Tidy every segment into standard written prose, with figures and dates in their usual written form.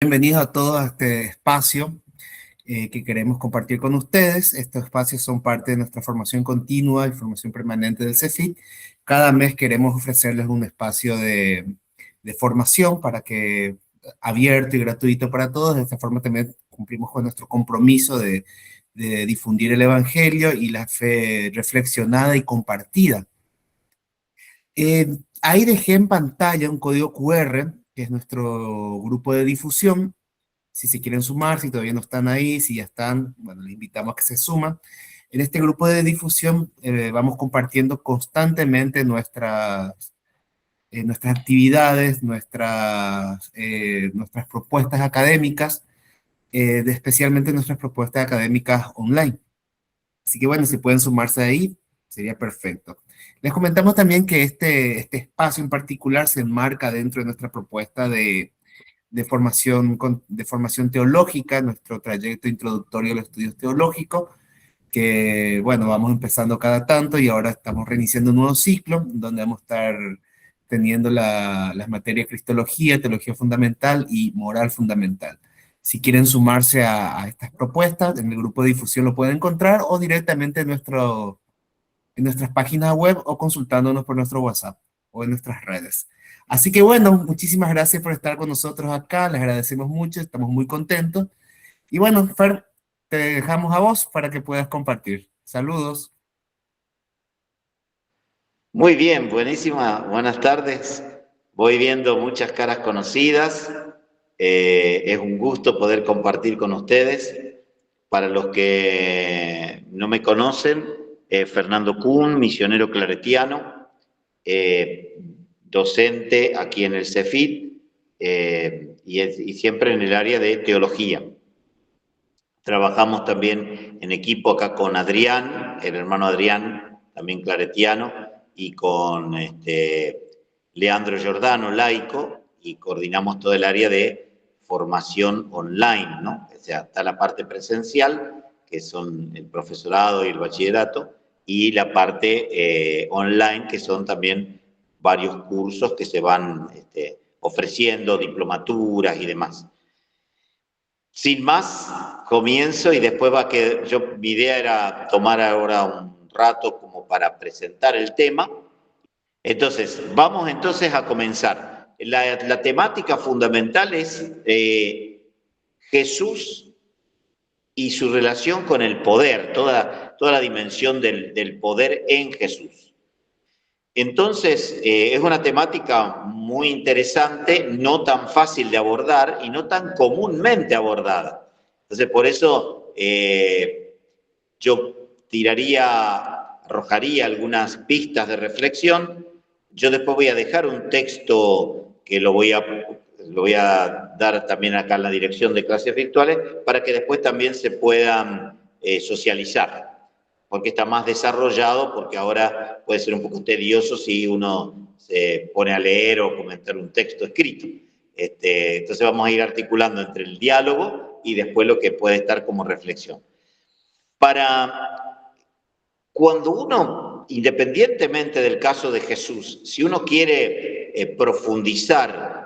Bienvenidos a todos a este espacio que queremos compartir con ustedes. Estos espacios son parte de nuestra formación continua y formación permanente del CEFIT. Cada mes queremos ofrecerles un espacio de formación para que abierto y gratuito para todos. De esta forma también cumplimos con nuestro compromiso de difundir el Evangelio y la fe reflexionada y compartida. Ahí dejé en pantalla un código QR, que es nuestro grupo de difusión. Si se quieren sumar, si todavía no están ahí, si ya están, bueno, les invitamos a que se suman. En este grupo de difusión vamos compartiendo constantemente nuestras actividades, nuestras propuestas académicas, especialmente nuestras propuestas académicas online. Así que bueno, si pueden sumarse ahí, sería perfecto. Les comentamos también que este espacio en particular se enmarca dentro de nuestra propuesta de formación teológica, nuestro trayecto introductorio a los estudios teológicos, que bueno, vamos empezando cada tanto y ahora estamos reiniciando un nuevo ciclo, donde vamos a estar teniendo las materias Cristología, Teología Fundamental y Moral Fundamental. Si quieren sumarse a estas propuestas, en el grupo de difusión lo pueden encontrar o directamente en nuestras páginas web o consultándonos por nuestro WhatsApp o en nuestras redes. Así que bueno, muchísimas gracias por estar con nosotros acá, les agradecemos mucho, estamos muy contentos. Y bueno, Fer, te dejamos a vos para que puedas compartir. Saludos. Muy bien, buenísima, buenas tardes. Voy viendo muchas caras conocidas. Es un gusto poder compartir con ustedes. Para los que no me conocen, Fernando Kuhn, misionero claretiano, docente aquí en el CEFIT y siempre en el área de teología. Trabajamos también en equipo acá con Adrián, el hermano Adrián, también claretiano, y con Leandro Giordano, laico, y coordinamos todo el área de formación online, ¿no? O sea, está la parte presencial, que son el profesorado y el bachillerato, y la parte online, que son también varios cursos que se van ofreciendo, diplomaturas y demás. Sin más, comienzo y después mi idea era tomar ahora un rato como para presentar el tema. Entonces, vamos entonces a comenzar. La temática fundamental es Jesús y su relación con el poder, toda la dimensión del poder en Jesús. Entonces, es una temática muy interesante, no tan fácil de abordar y no tan comúnmente abordada. Entonces, por eso yo arrojaría algunas pistas de reflexión. Yo después voy a dejar un texto que lo voy a dar también acá en la dirección de clases virtuales para que después también se puedan socializar, porque está más desarrollado, porque ahora puede ser un poco tedioso si uno se pone a leer o comentar un texto escrito. Entonces vamos a ir articulando entre el diálogo y después lo que puede estar como reflexión. Cuando uno, independientemente del caso de Jesús, si uno quiere profundizar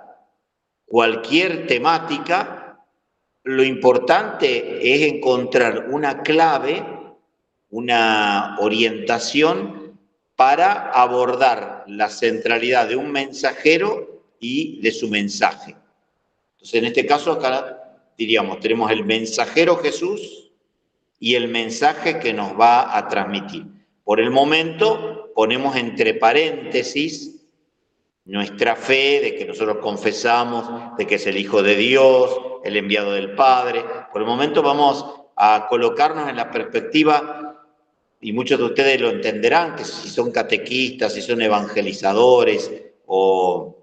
cualquier temática, lo importante es encontrar una clave, una orientación para abordar la centralidad de un mensajero y de su mensaje. Entonces, en este caso acá diríamos, tenemos el mensajero Jesús y el mensaje que nos va a transmitir. Por el momento ponemos entre paréntesis nuestra fe de que nosotros confesamos de que es el Hijo de Dios, el enviado del Padre. Por el momento vamos a colocarnos en la perspectiva, y muchos de ustedes lo entenderán, que si son catequistas, si son evangelizadores o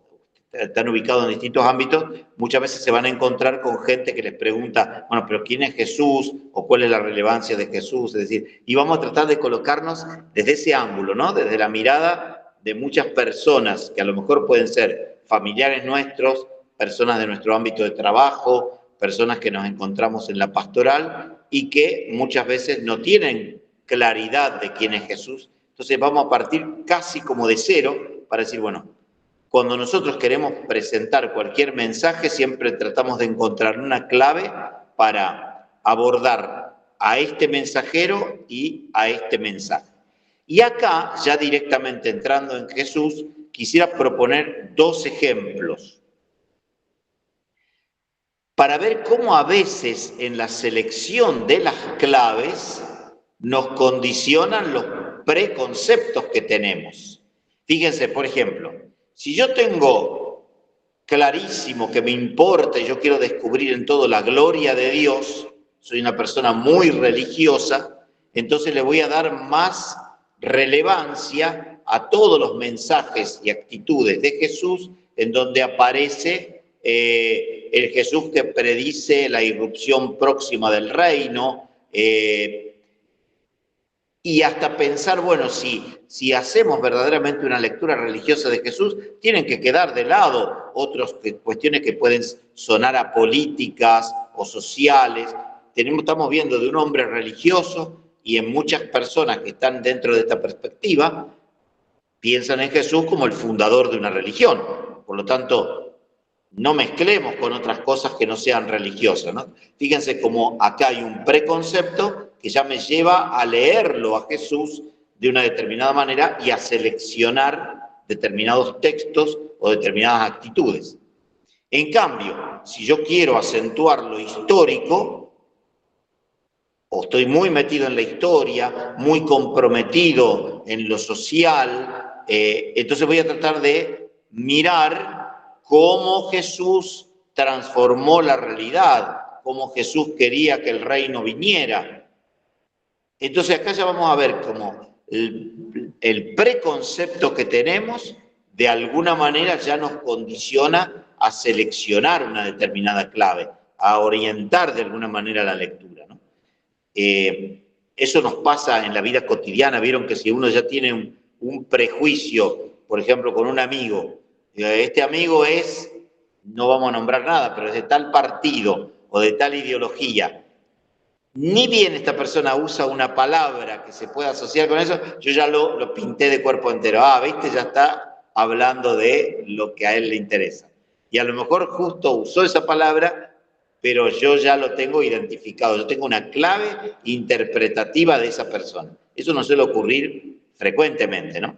están ubicados en distintos ámbitos, muchas veces se van a encontrar con gente que les pregunta, bueno, pero ¿quién es Jesús? ¿O cuál es la relevancia de Jesús? Es decir, y vamos a tratar de colocarnos desde ese ángulo, ¿no? Desde la mirada de muchas personas que a lo mejor pueden ser familiares nuestros, personas de nuestro ámbito de trabajo, personas que nos encontramos en la pastoral y que muchas veces no tienen claridad de quién es Jesús. Entonces vamos a partir casi como de cero para decir, bueno, Cuando nosotros queremos presentar cualquier mensaje, siempre tratamos de encontrar una clave para abordar a este mensajero y a este mensaje. Y acá, ya directamente entrando en Jesús, quisiera proponer 2 ejemplos para ver cómo a veces en la selección de las claves nos condicionan los preconceptos que tenemos. Fíjense, por ejemplo, si yo tengo clarísimo que me importa y yo quiero descubrir en todo la gloria de Dios, soy una persona muy religiosa, entonces le voy a dar más relevancia a todos los mensajes y actitudes de Jesús en donde aparece el Jesús que predice la irrupción próxima del reino, y hasta pensar, bueno, si hacemos verdaderamente una lectura religiosa de Jesús, tienen que quedar de lado otras cuestiones que pueden sonar apolíticas o sociales. Estamos viendo de un hombre religioso y en muchas personas que están dentro de esta perspectiva piensan en Jesús como el fundador de una religión. Por lo tanto, no mezclemos con otras cosas que no sean religiosas, ¿no? Fíjense cómo acá hay un preconcepto que ya me lleva a leerlo a Jesús de una determinada manera y a seleccionar determinados textos o determinadas actitudes. En cambio, si yo quiero acentuar lo histórico, o estoy muy metido en la historia, muy comprometido en lo social, entonces voy a tratar de mirar cómo Jesús transformó la realidad, cómo Jesús quería que el reino viniera. Entonces acá ya vamos a ver cómo el preconcepto que tenemos de alguna manera ya nos condiciona a seleccionar una determinada clave, a orientar de alguna manera la lectura, ¿no? Eso nos pasa en la vida cotidiana. Vieron que si uno ya tiene un prejuicio, por ejemplo, con un amigo, este amigo es, no vamos a nombrar nada, pero es de tal partido o de tal ideología, ni bien esta persona usa una palabra que se pueda asociar con eso, yo ya lo pinté de cuerpo entero. ¿Viste? Ya está hablando de lo que a él le interesa. Y a lo mejor justo usó esa palabra, pero yo ya lo tengo identificado. Yo tengo una clave interpretativa de esa persona. Eso no suele ocurrir frecuentemente, ¿no?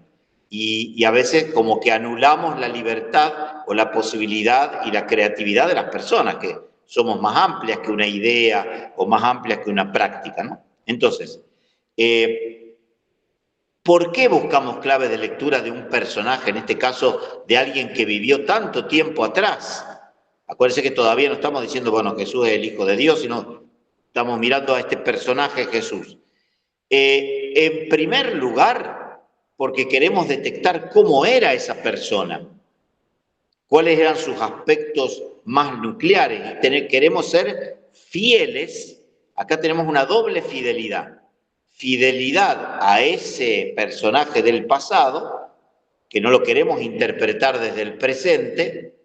Y a veces como que anulamos la libertad o la posibilidad y la creatividad de las personas, que somos más amplias que una idea o más amplias que una práctica, ¿no? Entonces, ¿por qué buscamos claves de lectura de un personaje, en este caso de alguien que vivió tanto tiempo atrás? Acuérdense que todavía no estamos diciendo, bueno, Jesús es el Hijo de Dios, sino estamos mirando a este personaje Jesús. En primer lugar, porque queremos detectar cómo era esa persona, cuáles eran sus aspectos más nucleares, y queremos ser fieles. Acá tenemos una doble fidelidad. Fidelidad a ese personaje del pasado, que no lo queremos interpretar desde el presente,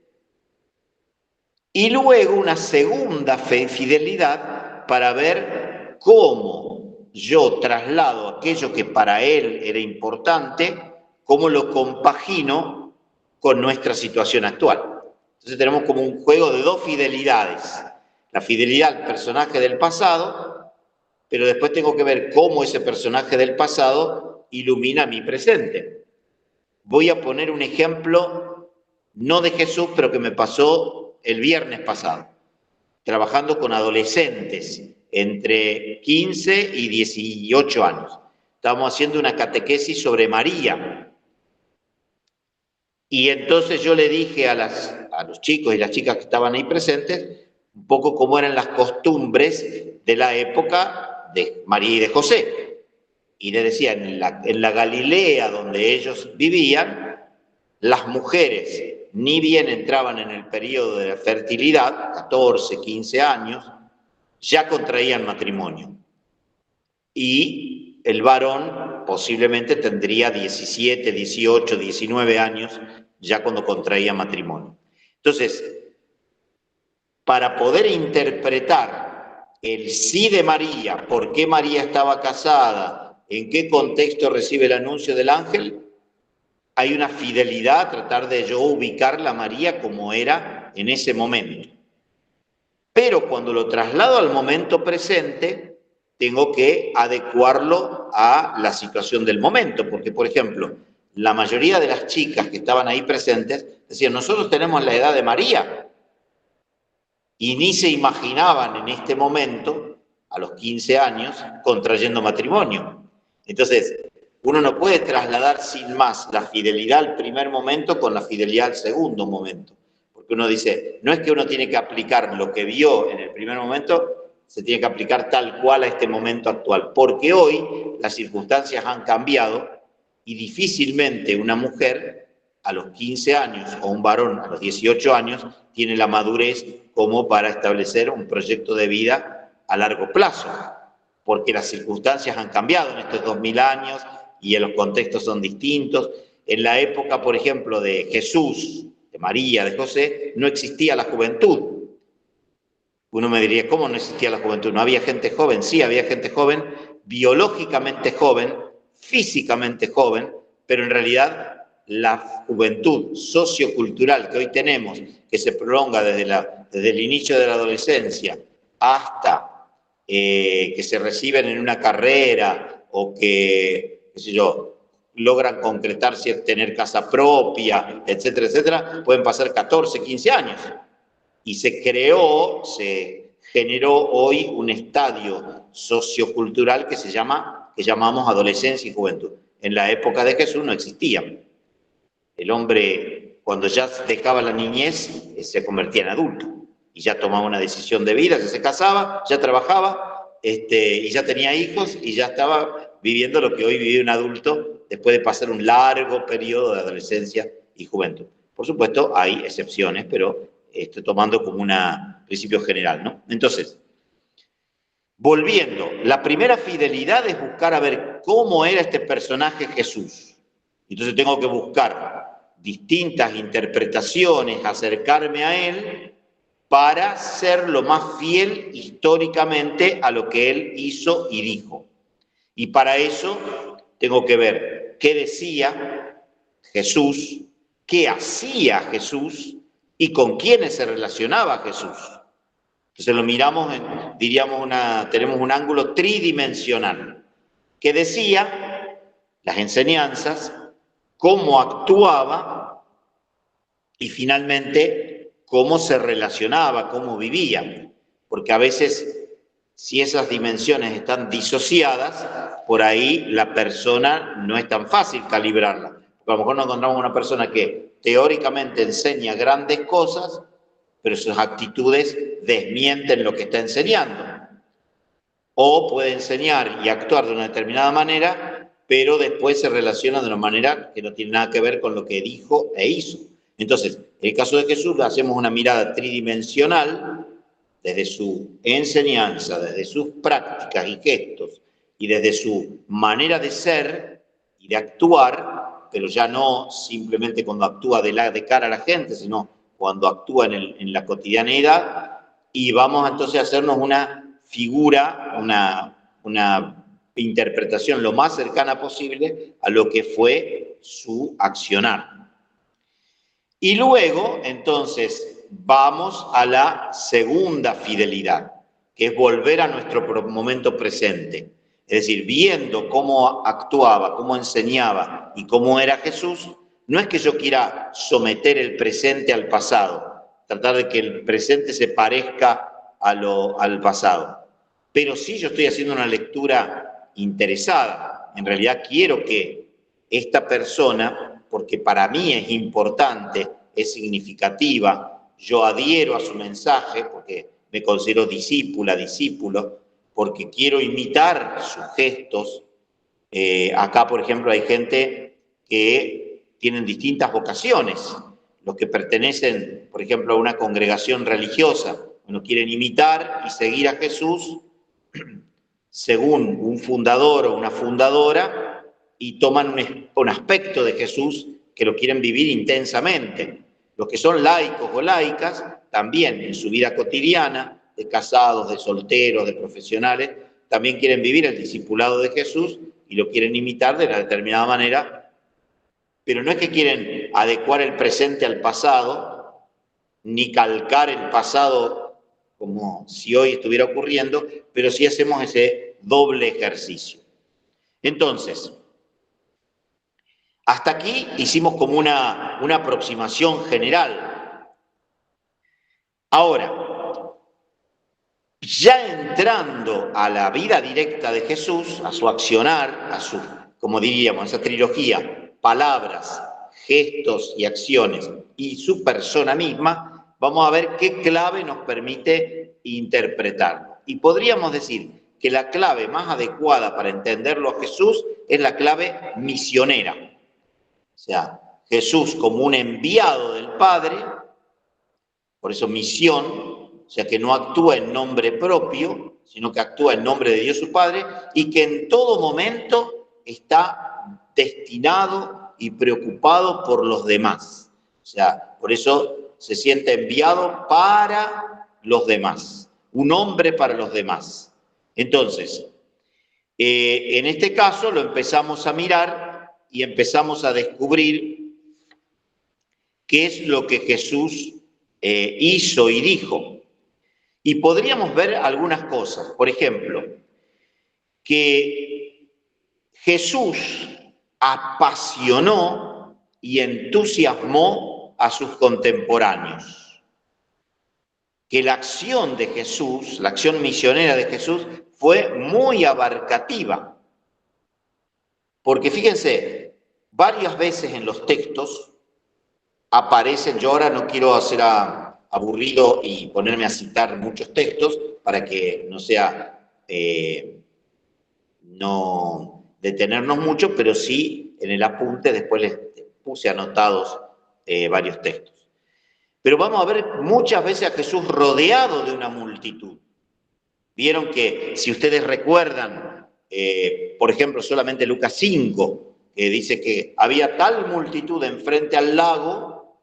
y luego una segunda fidelidad para ver cómo yo traslado aquello que para él era importante, cómo lo compagino con nuestra situación actual. Entonces tenemos como un juego de 2 fidelidades. La fidelidad al personaje del pasado, pero después tengo que ver cómo ese personaje del pasado ilumina mi presente. Voy a poner un ejemplo, no de Jesús, pero que me pasó el viernes pasado, trabajando con adolescentes entre 15 y 18 años. Estábamos haciendo una catequesis sobre María. Y entonces yo le dije a los chicos y las chicas que estaban ahí presentes, un poco cómo eran las costumbres de la época de María y de José. Y le decía, en la Galilea donde ellos vivían, las mujeres ni bien entraban en el periodo de la fertilidad, 14, 15 años, ya contraían matrimonio. Y el varón posiblemente tendría 17, 18, 19 años ya cuando contraía matrimonio. Entonces, para poder interpretar el sí de María, por qué María estaba casada, en qué contexto recibe el anuncio del ángel, hay una fidelidad a tratar de yo ubicarla a María como era en ese momento. Pero cuando lo traslado al momento presente, tengo que adecuarlo a la situación del momento, porque, por ejemplo, la mayoría de las chicas que estaban ahí presentes decían, nosotros tenemos la edad de María, y ni se imaginaban en este momento, a los 15 años, contrayendo matrimonio. Entonces, uno no puede trasladar sin más la fidelidad al primer momento con la fidelidad al segundo momento. Porque uno dice, no es que uno tiene que aplicar lo que vio en el primer momento, se tiene que aplicar tal cual a este momento actual. Porque hoy las circunstancias han cambiado y difícilmente una mujer a los 15 años o un varón a los 18 años tiene la madurez como para establecer un proyecto de vida a largo plazo, porque las circunstancias han cambiado en estos 2000 años y los contextos son distintos. En la época, por ejemplo, de Jesús, de María, de José, no existía la juventud. Uno me diría, ¿cómo no existía la juventud? ¿No había gente joven? Sí, había gente joven, biológicamente joven, físicamente joven, pero en realidad la juventud sociocultural que hoy tenemos, que se prolonga desde el inicio de la adolescencia hasta que se reciben en una carrera o que, qué sé yo, logran concretarse, tener casa propia, etcétera, etcétera, pueden pasar 14, 15 años. Y se generó hoy un estadio sociocultural que llamamos adolescencia y juventud. En la época de Jesús no existía. El hombre, cuando ya dejaba la niñez, se convertía en adulto y ya tomaba una decisión de vida, ya se casaba, ya trabajaba, y ya tenía hijos y ya estaba viviendo lo que hoy vive un adulto después de pasar un largo periodo de adolescencia y juventud. Por supuesto, hay excepciones, pero estoy tomando como un principio general, ¿no? Entonces, volviendo, la primera fidelidad es buscar a ver cómo era este personaje Jesús. Entonces tengo que buscar distintas interpretaciones, acercarme a él para ser lo más fiel históricamente a lo que él hizo y dijo. Y para eso tengo que ver qué decía Jesús, qué hacía Jesús y con quiénes se relacionaba Jesús. Entonces lo miramos, tenemos un ángulo tridimensional, que decía las enseñanzas, cómo actuaba y finalmente cómo se relacionaba, cómo vivía. Porque a veces, si esas dimensiones están disociadas, por ahí la persona no es tan fácil calibrarla. Porque a lo mejor nos encontramos una persona que teóricamente enseña grandes cosas, pero sus actitudes desmienten lo que está enseñando. O puede enseñar y actuar de una determinada manera, pero después se relaciona de una manera que no tiene nada que ver con lo que dijo e hizo. Entonces, en el caso de Jesús, hacemos una mirada tridimensional desde su enseñanza, desde sus prácticas y gestos, y desde su manera de ser y de actuar, pero ya no simplemente cuando actúa de cara a la gente, sino cuando actúa en la cotidianeidad, y vamos entonces a hacernos una figura, una interpretación lo más cercana posible a lo que fue su accionar. Y luego, entonces, vamos a la segunda fidelidad, que es volver a nuestro momento presente. Es decir, viendo cómo actuaba, cómo enseñaba y cómo era Jesús, no es que yo quiera someter el presente al pasado, tratar de que el presente se parezca al pasado. Pero sí yo estoy haciendo una lectura interesada. En realidad quiero que esta persona, porque para mí es importante, es significativa, yo adhiero a su mensaje porque me considero discípulo, porque quiero imitar sus gestos. Acá, por ejemplo, hay gente que tienen distintas vocaciones. Los que pertenecen, por ejemplo, a una congregación religiosa, bueno, quieren imitar y seguir a Jesús según un fundador o una fundadora y toman un aspecto de Jesús que lo quieren vivir intensamente. Los que son laicos o laicas, también en su vida cotidiana, de casados, de solteros, de profesionales, también quieren vivir el discipulado de Jesús y lo quieren imitar de una determinada manera pero no es que quieren adecuar el presente al pasado, ni calcar el pasado como si hoy estuviera ocurriendo, pero sí hacemos ese doble ejercicio. Entonces, hasta aquí hicimos como una aproximación general. Ahora, ya entrando a la vida directa de Jesús, a su accionar, a su, como diríamos, esa trilogía, palabras, gestos y acciones, y su persona misma, vamos a ver qué clave nos permite interpretar. Y podríamos decir que la clave más adecuada para entenderlo a Jesús es la clave misionera. O sea, Jesús como un enviado del Padre, por eso misión, o sea, que no actúa en nombre propio, sino que actúa en nombre de Dios su Padre, y que en todo momento está destinado y preocupado por los demás. O sea, por eso se siente enviado para los demás, un hombre para los demás. Entonces, en este caso lo empezamos a mirar y empezamos a descubrir qué es lo que Jesús hizo y dijo. Y podríamos ver algunas cosas. Por ejemplo, que Jesús apasionó y entusiasmó a sus contemporáneos. Que la acción de Jesús, la acción misionera de Jesús, fue muy abarcativa. Porque fíjense, varias veces en los textos aparecen, yo ahora no quiero hacer aburrido y ponerme a citar muchos textos para que no sea, no detenernos mucho, pero sí en el apunte después les puse anotados varios textos. Pero vamos a ver muchas veces a Jesús rodeado de una multitud. Vieron que, si ustedes recuerdan, por ejemplo, solamente Lucas 5, que dice que había tal multitud enfrente al lago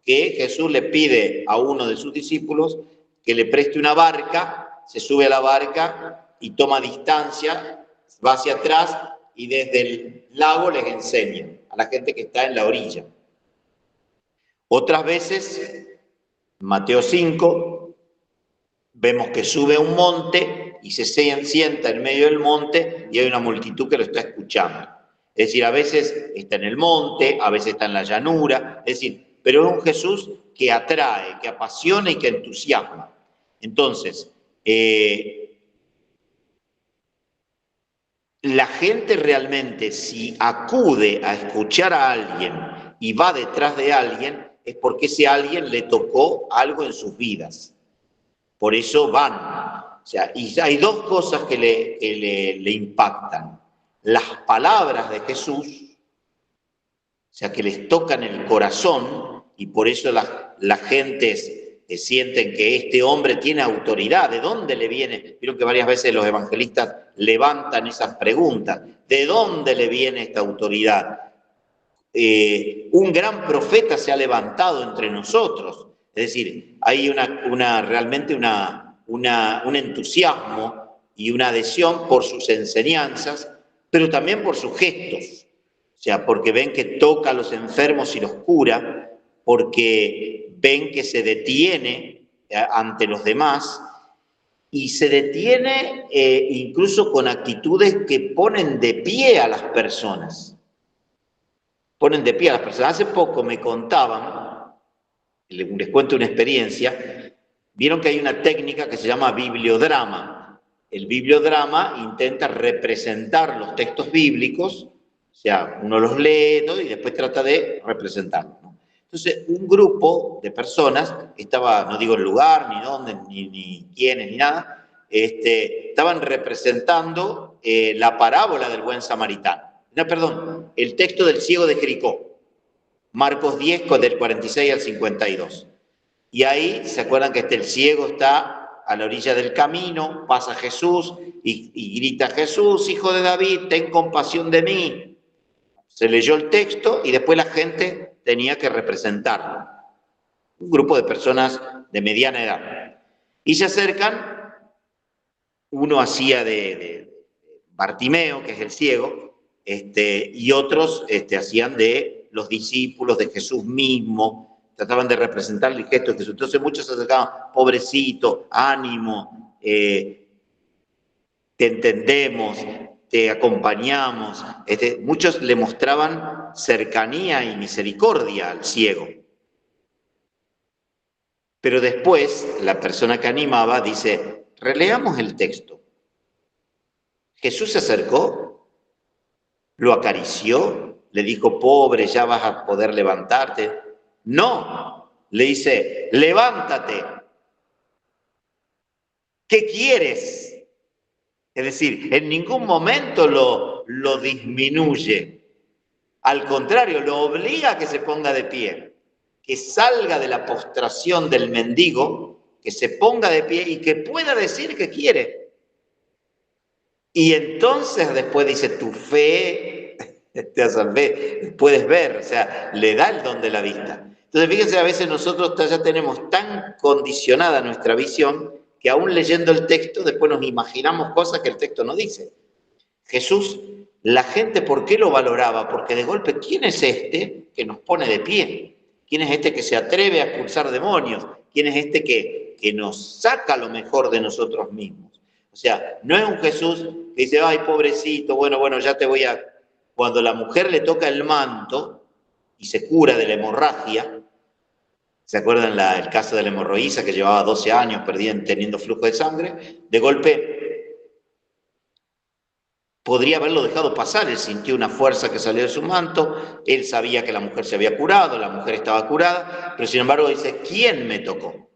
que Jesús le pide a uno de sus discípulos que le preste una barca, se sube a la barca y toma distancia, va hacia atrás y desde el lago les enseña a la gente que está en la orilla. Otras veces, Mateo 5, vemos que sube a un monte y se sienta en medio del monte y hay una multitud que lo está escuchando. Es decir, a veces está en el monte, a veces está en la llanura, es decir, pero es un Jesús que atrae, que apasiona y que entusiasma. Entonces, la gente realmente, si acude a escuchar a alguien y va detrás de alguien, es porque ese alguien le tocó algo en sus vidas. Por eso van. O sea, y hay dos cosas que le impactan. Las palabras de Jesús, o sea, que les tocan el corazón, y por eso las gentes sienten que este hombre tiene autoridad. ¿De dónde le viene? Creo que varias veces los evangelistas levantan esas preguntas. ¿De dónde le viene esta autoridad? Un gran profeta se ha levantado entre nosotros. Es decir, hay realmente un entusiasmo y una adhesión por sus enseñanzas, pero también por sus gestos. O sea, porque ven que toca a los enfermos y los cura, porque ven que se detiene ante los demás y se detiene incluso con actitudes que ponen de pie a las personas. Ponen de pie a las personas. Hace poco me contaban, les cuento una experiencia, vieron que hay una técnica que se llama bibliodrama. El bibliodrama intenta representar los textos bíblicos, o sea, uno los lee, ¿no?, y después trata de representarlos, ¿no? Entonces, un grupo de personas, estaba, no digo el lugar, ni dónde, ni quiénes, ni nada, estaban representando la parábola del buen samaritano. No, perdón, el texto del ciego de Jericó, Marcos 10, del 46 al 52. Y ahí, ¿se acuerdan que el ciego está a la orilla del camino, pasa Jesús y grita: Jesús, hijo de David, ten compasión de mí? Se leyó el texto y después la gente tenía que representarlo. Un grupo de personas de mediana edad. Y se acercan, uno hacía de Bartimeo, que es el ciego, y otros hacían de los discípulos, de Jesús mismo, trataban de representar el gesto de Jesús. Entonces muchos se acercaban, pobrecito, ánimo, te entendemos, te acompañamos. Muchos le mostraban cercanía y misericordia al ciego. Pero después, la persona que animaba dice, releamos el texto. Jesús se acercó, lo acarició, le dijo, pobre, ya vas a poder levantarte. No, le dice, levántate. ¿Qué quieres? Es decir, en ningún momento lo disminuye. Al contrario, lo obliga a que se ponga de pie, que salga de la postración del mendigo, que se ponga de pie y que pueda decir que quiere. Y entonces después dice, tu fe te salvé, puedes ver, o sea, le da el don de la vista. Entonces fíjense, a veces nosotros ya tenemos tan condicionada nuestra visión que aún leyendo el texto después nos imaginamos cosas que el texto no dice. Jesús, la gente, ¿por qué lo valoraba? Porque de golpe, ¿quién es este que nos pone de pie? ¿Quién es este que se atreve a expulsar demonios? ¿Quién es este que nos saca lo mejor de nosotros mismos? O sea, no es un Jesús que dice, ay, pobrecito, bueno, ya te voy a... Cuando la mujer le toca el manto y se cura de la hemorragia, ¿se acuerdan el caso de la hemorroísa que llevaba 12 años teniendo flujo de sangre? De golpe podría haberlo dejado pasar, él sintió una fuerza que salió de su manto, él sabía que la mujer se había curado, la mujer estaba curada, pero sin embargo dice, ¿quién me tocó?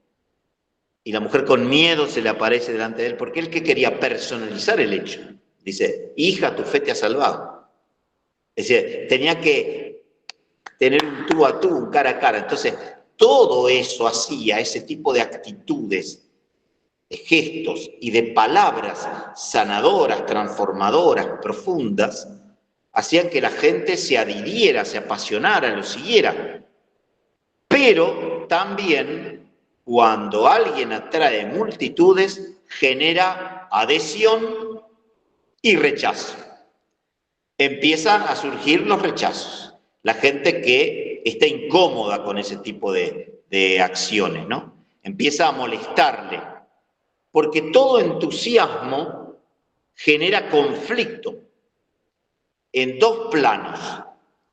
Y la mujer con miedo se le aparece delante de él, porque él que quería personalizar el hecho. Dice, hija, tu fe te ha salvado. Es decir, tenía que tener un tú a tú, un cara a cara. Entonces, todo eso hacía, ese tipo de actitudes, de gestos y de palabras sanadoras, transformadoras, profundas, hacían que la gente se adhiriera, se apasionara, lo siguiera. Pero también, cuando alguien atrae multitudes, genera adhesión y rechazo. Empiezan a surgir los rechazos. La gente que está incómoda con ese tipo de acciones, ¿no? Empieza a molestarle. Porque todo entusiasmo genera conflicto en dos planos.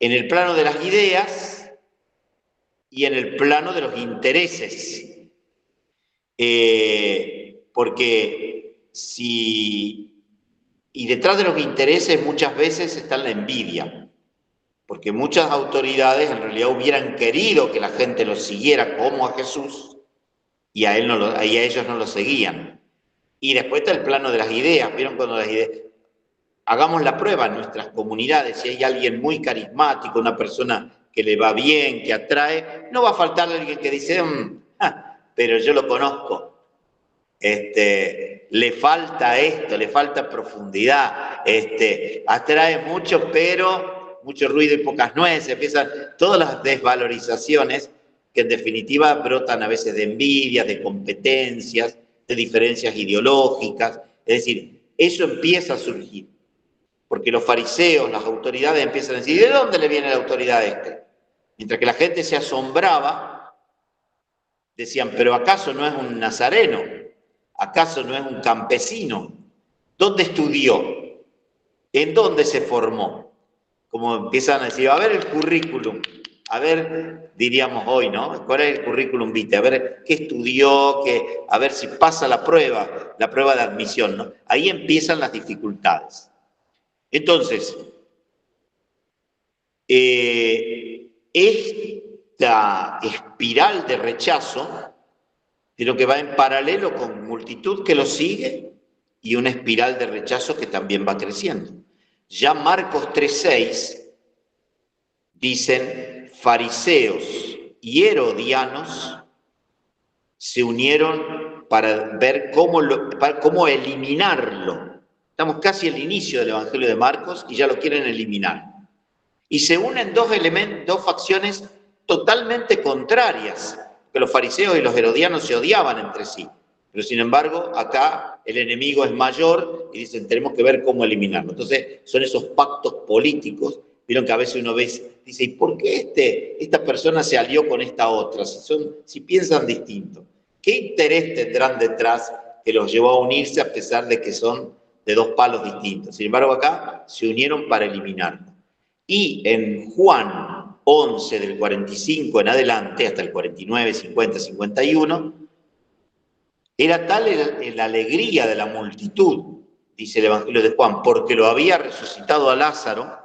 En el plano de las ideas y en el plano de los intereses. Porque y detrás de los intereses muchas veces está la envidia, porque muchas autoridades en realidad hubieran querido que la gente lo siguiera como a Jesús y a ellos no lo seguían. Y después está el plano de las ideas. ¿Vieron cuando las ideas? Hagamos la prueba en nuestras comunidades, si hay alguien muy carismático, una persona que le va bien, que atrae, no va a faltar alguien que dice, pero yo lo conozco. Le falta esto, le falta profundidad, atrae mucho, pero mucho ruido y pocas nueces. Empiezan todas las desvalorizaciones que en definitiva brotan a veces de envidias, de competencias, de diferencias ideológicas. Es decir, eso empieza a surgir, porque los fariseos, las autoridades empiezan a decir, ¿de dónde le viene la autoridad a este? Mientras que la gente se asombraba, decían, ¿pero acaso no es un nazareno? ¿Acaso no es un campesino? ¿Dónde estudió? ¿En dónde se formó? Como empiezan a decir, a ver el currículum, a ver, diríamos hoy, ¿no? ¿Cuál es el currículum vitae? A ver qué estudió, a ver si pasa la prueba de admisión, ¿no? Ahí empiezan las dificultades. Entonces, esta espiral de rechazo de lo que va en paralelo con multitud que lo sigue y una espiral de rechazo que también va creciendo. Ya Marcos 3:6 dicen, fariseos y herodianos se unieron para ver cómo eliminarlo. Estamos casi al inicio del Evangelio de Marcos y ya lo quieren eliminar. Y se unen dos facciones totalmente contrarias, que los fariseos y los herodianos se odiaban entre sí. Pero sin embargo, acá el enemigo es mayor y dicen, tenemos que ver cómo eliminarlo. Entonces, son esos pactos políticos Vieron que a veces uno dice, ¿y por qué esta persona se alió con esta otra? Si piensan distinto. ¿Qué interés tendrán detrás que los llevó a unirse a pesar de que son de dos palos distintos? Sin embargo, acá se unieron para eliminarlo. Y en Juan 11, del 45 en adelante, hasta el 49, 50, 51, era tal la alegría de la multitud, dice el Evangelio de Juan, porque lo había resucitado a Lázaro,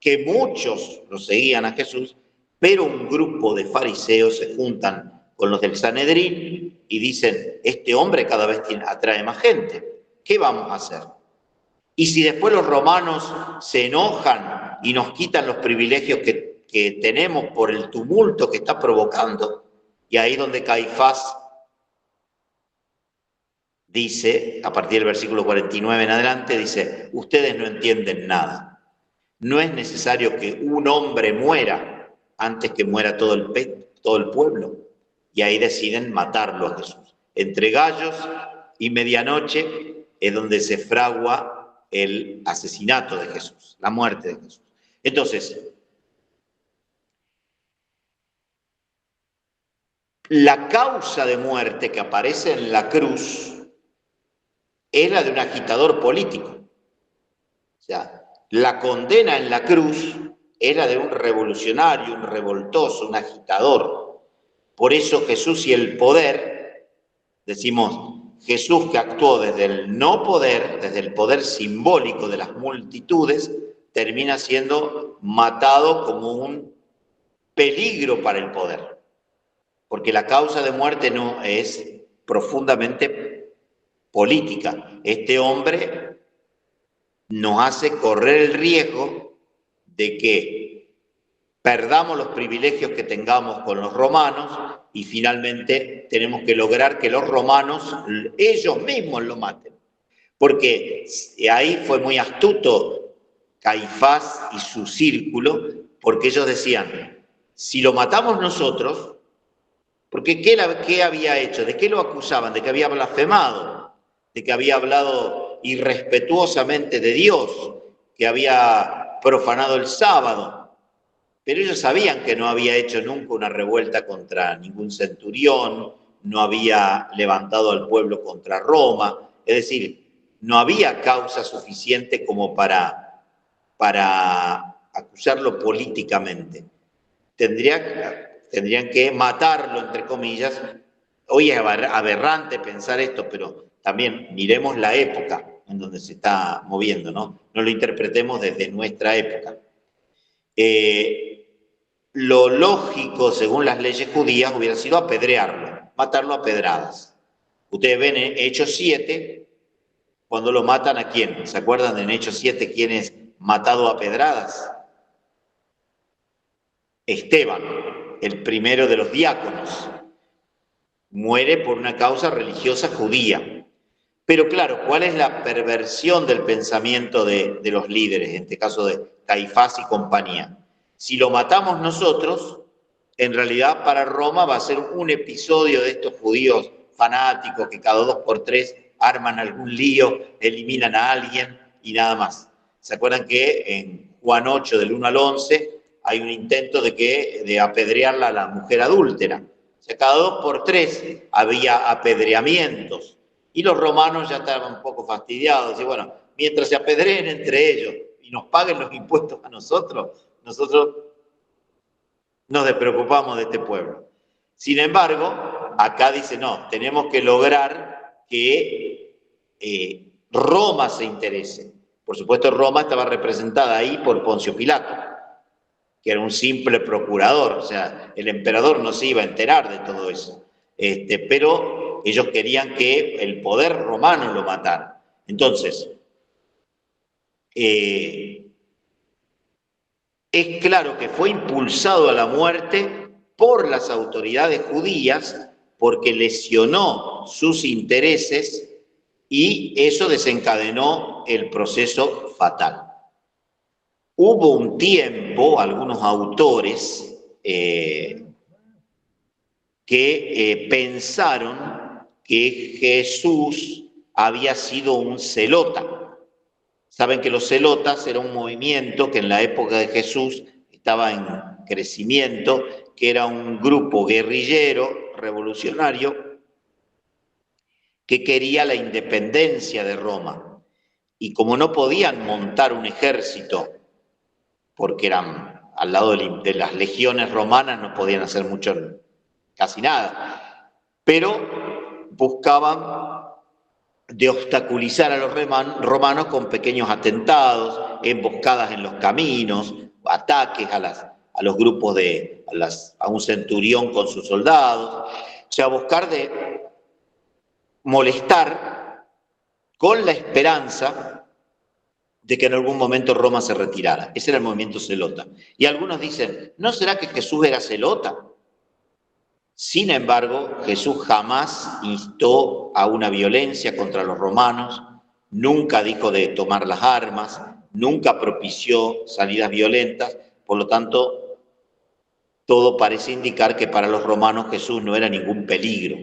que muchos lo seguían a Jesús, pero un grupo de fariseos se juntan con los del Sanedrín y dicen, este hombre cada vez atrae más gente, ¿qué vamos a hacer? Y si después los romanos se enojan y nos quitan los privilegios que tenemos por el tumulto que está provocando, y ahí donde Caifás dice, a partir del versículo 49 en adelante, dice, ustedes no entienden nada. No es necesario que un hombre muera antes que muera todo el pueblo. Y ahí deciden matarlo a Jesús. Entre gallos y medianoche es donde se fragua el asesinato de Jesús, la muerte de Jesús. Entonces, la causa de muerte que aparece en la cruz es la de un agitador político. O sea, la condena en la cruz es la de un revolucionario, un revoltoso, un agitador. Por eso Jesús y el poder, decimos, Jesús que actuó desde el no poder, desde el poder simbólico de las multitudes, termina siendo matado como un peligro para el poder. Porque la causa de muerte no es profundamente política. Este hombre nos hace correr el riesgo de que perdamos los privilegios que tengamos con los romanos y finalmente tenemos que lograr que los romanos ellos mismos lo maten. Porque ahí fue muy astuto Caifás y su círculo, porque ellos decían, si lo matamos nosotros, porque ¿qué había hecho? ¿De qué lo acusaban? De que había blasfemado, de que había hablado irrespetuosamente de Dios, que había profanado el sábado. Pero ellos sabían que no había hecho nunca una revuelta contra ningún centurión, no había levantado al pueblo contra Roma, es decir, no había causa suficiente como para acusarlo políticamente. Tendrían que matarlo, entre comillas. Hoy es aberrante pensar esto, pero también miremos la época en donde se está moviendo, ¿no? No lo interpretemos desde nuestra época. Lo lógico, según las leyes judías, hubiera sido apedrearlo, matarlo a pedradas. Ustedes ven en Hechos 7, cuando lo matan a quién. ¿Se acuerdan en Hechos 7 quién es matado a pedradas? Esteban, el primero de los diáconos, muere por una causa religiosa judía. Pero claro, ¿cuál es la perversión del pensamiento de los líderes, en este caso de Caifás y compañía? Si lo matamos nosotros, en realidad para Roma va a ser un episodio de estos judíos fanáticos que cada 2 por 3 arman algún lío, eliminan a alguien y nada más. ¿Se acuerdan que en Juan 8, del 1 al 11, hay un intento de apedrearla a la mujer adúltera? O sea, cada 2 por 3 había apedreamientos. Y los romanos ya estaban un poco fastidiados. Y bueno, mientras se apedreen entre ellos y nos paguen los impuestos a nosotros nos despreocupamos de este pueblo. Sin embargo, acá dice, no, tenemos que lograr que Roma se interese. Por supuesto, Roma estaba representada ahí por Poncio Pilato, que era un simple procurador. O sea, el emperador no se iba a enterar de todo eso. Pero ellos querían que el poder romano lo matara. Entonces, es claro que fue impulsado a la muerte por las autoridades judías porque lesionó sus intereses y eso desencadenó el proceso fatal. Hubo un tiempo, algunos autores que pensaron que Jesús había sido un celota. Saben que los celotas era un movimiento que en la época de Jesús estaba en crecimiento, que era un grupo guerrillero, revolucionario, que quería la independencia de Roma. Y como no podían montar un ejército, porque eran al lado de las legiones romanas, no podían hacer mucho, casi nada, pero buscaban de obstaculizar a los romanos con pequeños atentados, emboscadas en los caminos, ataques a los grupos a un centurión con sus soldados, o sea, buscar de molestar con la esperanza de que en algún momento Roma se retirara. Ese era el movimiento celota. Y algunos dicen, ¿no será que Jesús era celota? Sin embargo, Jesús jamás instó a una violencia contra los romanos, nunca dijo de tomar las armas, nunca propició salidas violentas, por lo tanto, todo parece indicar que para los romanos Jesús no era ningún peligro,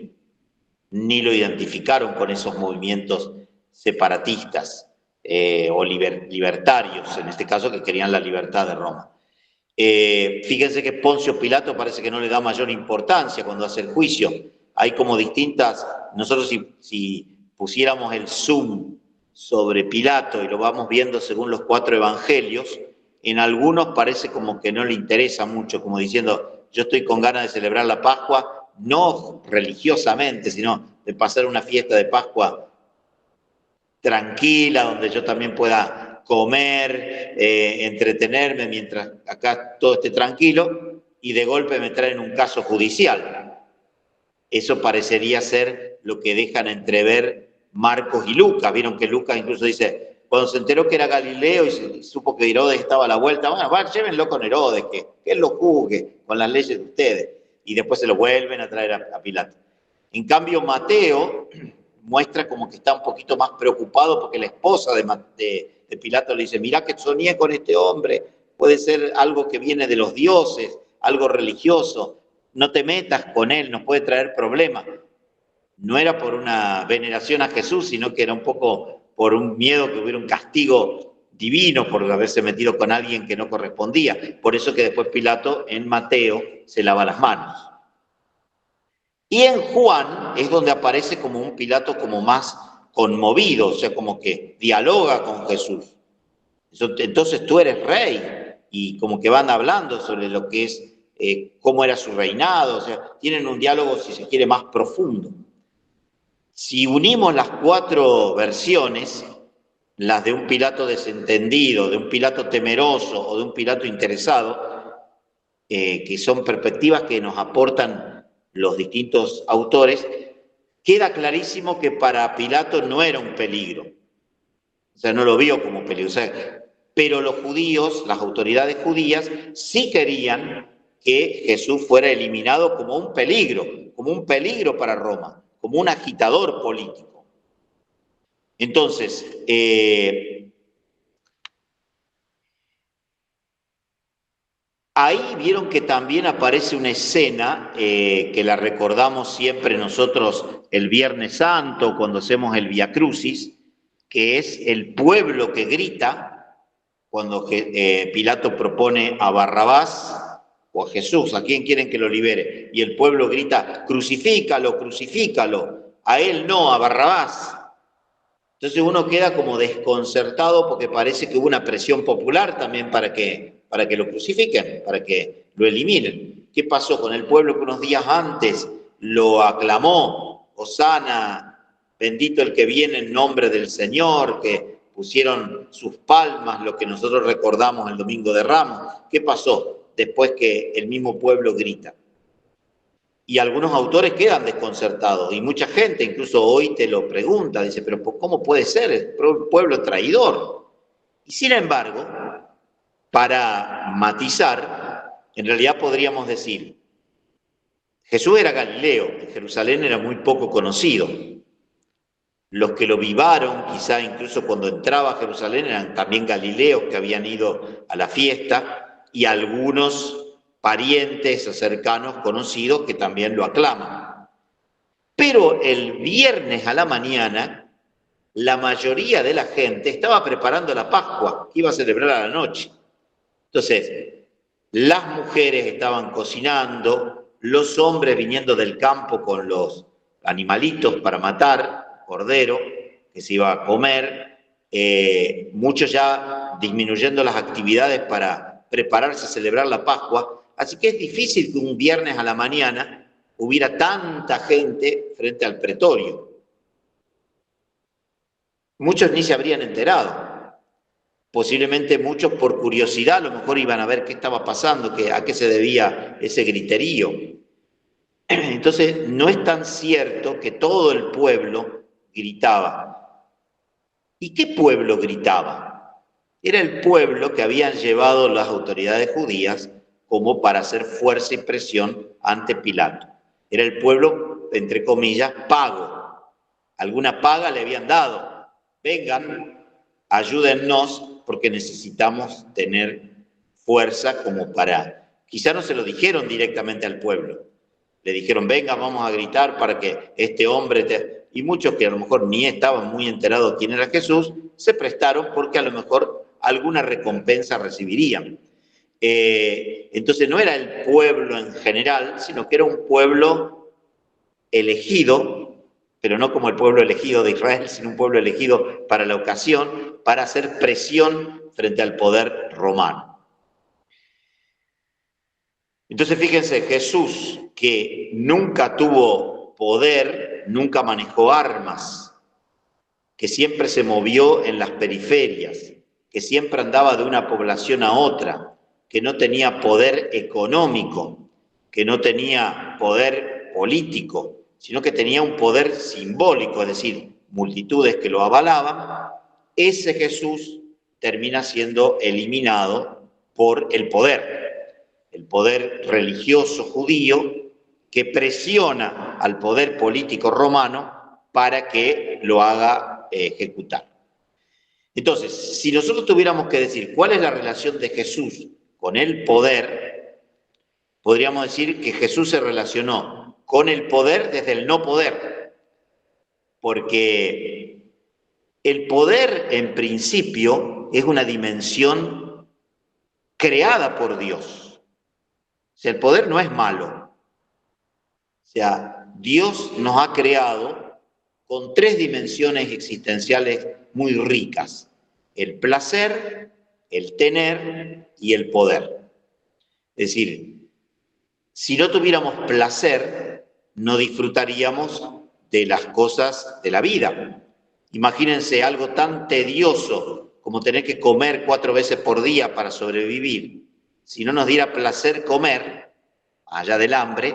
ni lo identificaron con esos movimientos separatistas o libertarios, en este caso, que querían la libertad de Roma. Fíjense que Poncio Pilato parece que no le da mayor importancia cuando hace el juicio. Hay como distintas, nosotros si pusiéramos el zoom sobre Pilato y lo vamos viendo según los 4 evangelios, en algunos parece como que no le interesa mucho, como diciendo, yo estoy con ganas de celebrar la Pascua, no religiosamente, sino de pasar una fiesta de Pascua tranquila, donde yo también pueda comer, entretenerme mientras acá todo esté tranquilo, y de golpe me traen un caso judicial. Eso parecería ser lo que dejan entrever Marcos y Lucas. Vieron que Lucas incluso dice, cuando se enteró que era Galileo y supo que Herodes estaba a la vuelta, bueno, llévenlo con Herodes, que él lo juzgue con las leyes de ustedes. Y después se lo vuelven a traer a Pilato. En cambio, Mateo muestra como que está un poquito más preocupado porque la esposa de Pilato le dice, mirá que soñé con este hombre, puede ser algo que viene de los dioses, algo religioso, no te metas con él, nos puede traer problemas. No era por una veneración a Jesús, sino que era un poco por un miedo que hubiera un castigo divino por haberse metido con alguien que no correspondía. Por eso que después Pilato en Mateo se lava las manos. Y en Juan es donde aparece como un Pilato como más conmovido, o sea, como que dialoga con Jesús. Entonces tú eres rey, y como que van hablando sobre lo que es, cómo era su reinado, o sea, tienen un diálogo, si se quiere, más profundo. Si unimos las 4 versiones, las de un Pilato desentendido, de un Pilato temeroso o de un Pilato interesado, que son perspectivas que nos aportan los distintos autores, queda clarísimo que para Pilato no era un peligro. O sea, no lo vio como peligro. O sea, pero los judíos, las autoridades judías, sí querían que Jesús fuera eliminado como un peligro para Roma, como un agitador político. Entonces, ahí vieron que también aparece una escena que la recordamos siempre nosotros el Viernes Santo, cuando hacemos el Via Crucis, que es el pueblo que grita cuando Pilato propone a Barrabás o a Jesús, ¿a quién quieren que lo libere? Y el pueblo grita, crucifícalo, crucifícalo, a él no, a Barrabás. Entonces uno queda como desconcertado porque parece que hubo una presión popular también para que lo crucifiquen, para que lo eliminen. ¿Qué pasó con el pueblo que unos días antes lo aclamó? Hosana, bendito el que viene en nombre del Señor, que pusieron sus palmas, lo que nosotros recordamos el Domingo de Ramos. ¿Qué pasó después que el mismo pueblo grita? Y algunos autores quedan desconcertados, y mucha gente incluso hoy te lo pregunta, dice, pero ¿cómo puede ser el pueblo traidor? Y sin embargo, para matizar, en realidad podríamos decir, Jesús era Galileo, en Jerusalén era muy poco conocido. Los que lo vivaron, quizá incluso cuando entraba a Jerusalén, eran también galileos que habían ido a la fiesta, y algunos parientes o cercanos conocidos que también lo aclaman. Pero el viernes a la mañana, la mayoría de la gente estaba preparando la Pascua, que iba a celebrar a la noche. Entonces, las mujeres estaban cocinando, los hombres viniendo del campo con los animalitos para matar, cordero, que se iba a comer, muchos ya disminuyendo las actividades para prepararse a celebrar la Pascua. Así que es difícil que un viernes a la mañana hubiera tanta gente frente al pretorio. Muchos ni se habrían enterado. Posiblemente muchos por curiosidad a lo mejor iban a ver qué estaba pasando, a qué se debía ese griterío. Entonces no es tan cierto que todo el pueblo gritaba. ¿Y qué pueblo gritaba? Era el pueblo que habían llevado las autoridades judías como para hacer fuerza y presión ante Pilato. Era el pueblo, entre comillas, pago. Alguna paga le habían dado. Vengan, ayúdennos, porque necesitamos tener fuerza como para... Quizá no se lo dijeron directamente al pueblo. Le dijeron, venga, vamos a gritar para que este hombre... Y muchos que a lo mejor ni estaban muy enterados quién era Jesús, se prestaron porque a lo mejor alguna recompensa recibirían. Entonces no era el pueblo en general, sino que era un pueblo elegido, pero no como el pueblo elegido de Israel, sino un pueblo elegido para la ocasión, para hacer presión frente al poder romano. Entonces fíjense, Jesús, que nunca tuvo poder, nunca manejó armas, que siempre se movió en las periferias, que siempre andaba de una población a otra, que no tenía poder económico, que no tenía poder político, sino que tenía un poder simbólico, es decir, multitudes que lo avalaban. Ese Jesús termina siendo eliminado por el poder religioso judío que presiona al poder político romano para que lo haga ejecutar. Entonces, si nosotros tuviéramos que decir cuál es la relación de Jesús con el poder, podríamos decir que Jesús se relacionó con el poder desde el no poder, porque el poder en principio es una dimensión creada por Dios. O sea, el poder no es malo. O sea, Dios nos ha creado con 3 dimensiones existenciales muy ricas: el placer, el tener y el poder. Es decir, si no tuviéramos placer, no disfrutaríamos de las cosas de la vida. Imagínense algo tan tedioso como tener que comer 4 veces por día para sobrevivir. Si no nos diera placer comer, allá del hambre,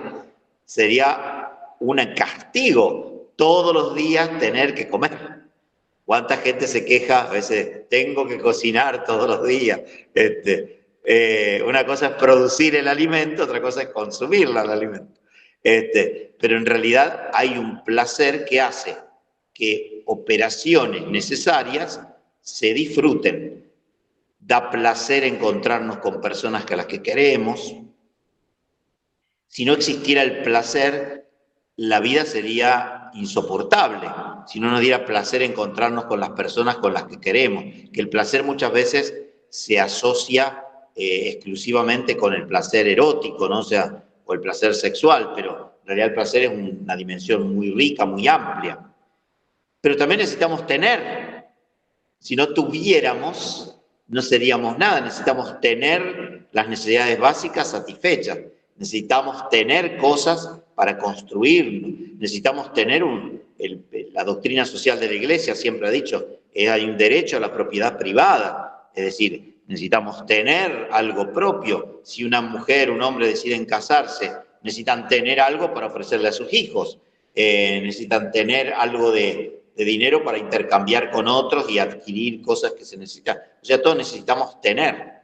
sería un castigo todos los días tener que comer. ¿Cuánta gente se queja? A veces, tengo que cocinar todos los días. Una cosa es producir el alimento, otra cosa es consumir el alimento. Pero en realidad hay un placer que hace que operaciones necesarias se disfruten. Da placer encontrarnos con personas a las que queremos. Si no existiera el placer, la vida sería insoportable. Si no nos diera placer encontrarnos con las personas con las que queremos, que el placer muchas veces se asocia exclusivamente con el placer erótico, ¿no? O el placer sexual, pero en realidad el placer es una dimensión muy rica, muy amplia. Pero también necesitamos tener. Si no tuviéramos, no seríamos nada. Necesitamos tener las necesidades básicas satisfechas. Necesitamos tener cosas para construirnos. Necesitamos tener la doctrina social de la Iglesia siempre ha dicho, hay un derecho a la propiedad privada. Es decir, necesitamos tener algo propio. Si una mujer, un hombre deciden casarse, necesitan tener algo para ofrecerle a sus hijos. Necesitan tener algo de dinero para intercambiar con otros y adquirir cosas que se necesitan. O sea, todos necesitamos tener.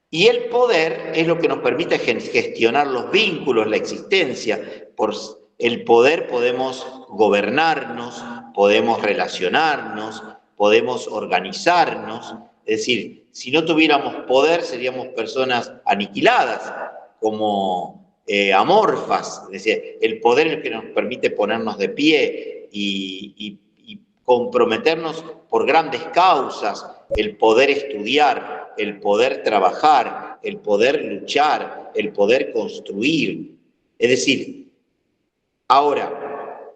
Y el poder es lo que nos permite gestionar los vínculos, la existencia. Por el poder podemos gobernarnos, podemos relacionarnos, podemos organizarnos. Es decir, si no tuviéramos poder, seríamos personas aniquiladas, como amorfas. Es decir, el poder es el que nos permite ponernos de pie y comprometernos por grandes causas, el poder estudiar, el poder trabajar, el poder luchar, el poder construir. Es decir, ahora,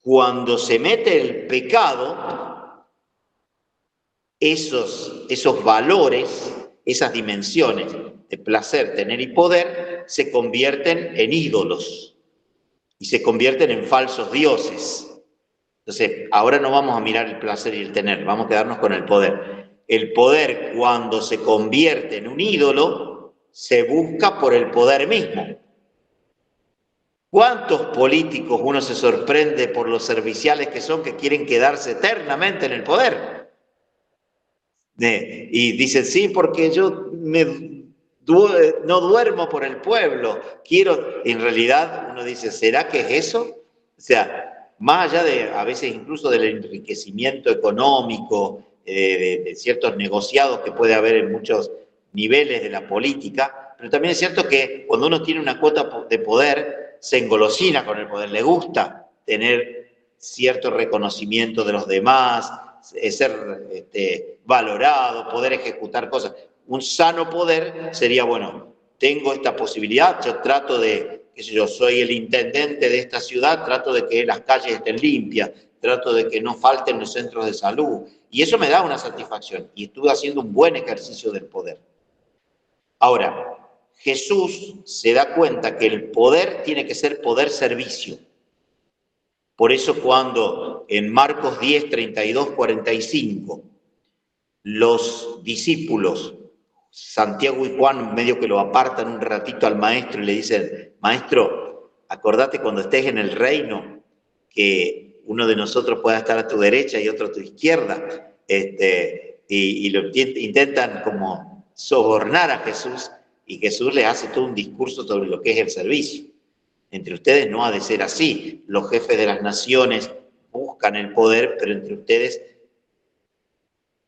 cuando se mete el pecado, esos valores, esas dimensiones de placer, tener y poder, se convierten en ídolos y se convierten en falsos dioses. Entonces, ahora no vamos a mirar el placer y el tener, vamos a quedarnos con el poder. El poder, cuando se convierte en un ídolo, se busca por el poder mismo. ¿Cuántos políticos uno se sorprende por los serviciales que son, que quieren quedarse eternamente en el poder? Y dicen, sí, porque yo no duermo por el pueblo, quiero. En realidad uno dice, ¿será que es eso? O sea, más allá de, a veces incluso del enriquecimiento económico, de ciertos negociados que puede haber en muchos niveles de la política, pero también es cierto que cuando uno tiene una cuota de poder, se engolosina con el poder, le gusta tener cierto reconocimiento de los demás, ser valorado, poder ejecutar cosas. Un sano poder sería, bueno, tengo esta posibilidad, yo trato de, qué sé yo, soy el intendente de esta ciudad, trato de que las calles estén limpias, trato de que no falten los centros de salud, y eso me da una satisfacción, y estuve haciendo un buen ejercicio del poder. Ahora, Jesús se da cuenta que el poder tiene que ser poder servicio. Por eso cuando en Marcos 10, 32, 45, los discípulos, Santiago y Juan, medio que lo apartan un ratito al maestro y le dicen, maestro, acordate cuando estés en el reino, que uno de nosotros pueda estar a tu derecha y otro a tu izquierda, y lo intentan como sobornar a Jesús, y Jesús le hace todo un discurso sobre lo que es el servicio. Entre ustedes no ha de ser así. Los jefes de las naciones buscan el poder, pero entre ustedes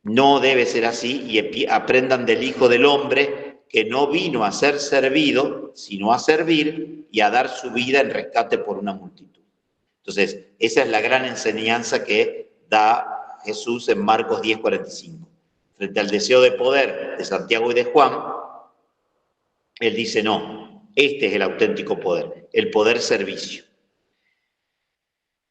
no debe ser así, y aprendan del Hijo del Hombre, que no vino a ser servido, sino a servir y a dar su vida en rescate por una multitud. Entonces, esa es la gran enseñanza que da Jesús en Marcos 10, 45. Frente al deseo de poder de Santiago y de Juan, él dice, no, este es el auténtico poder, el poder servicio.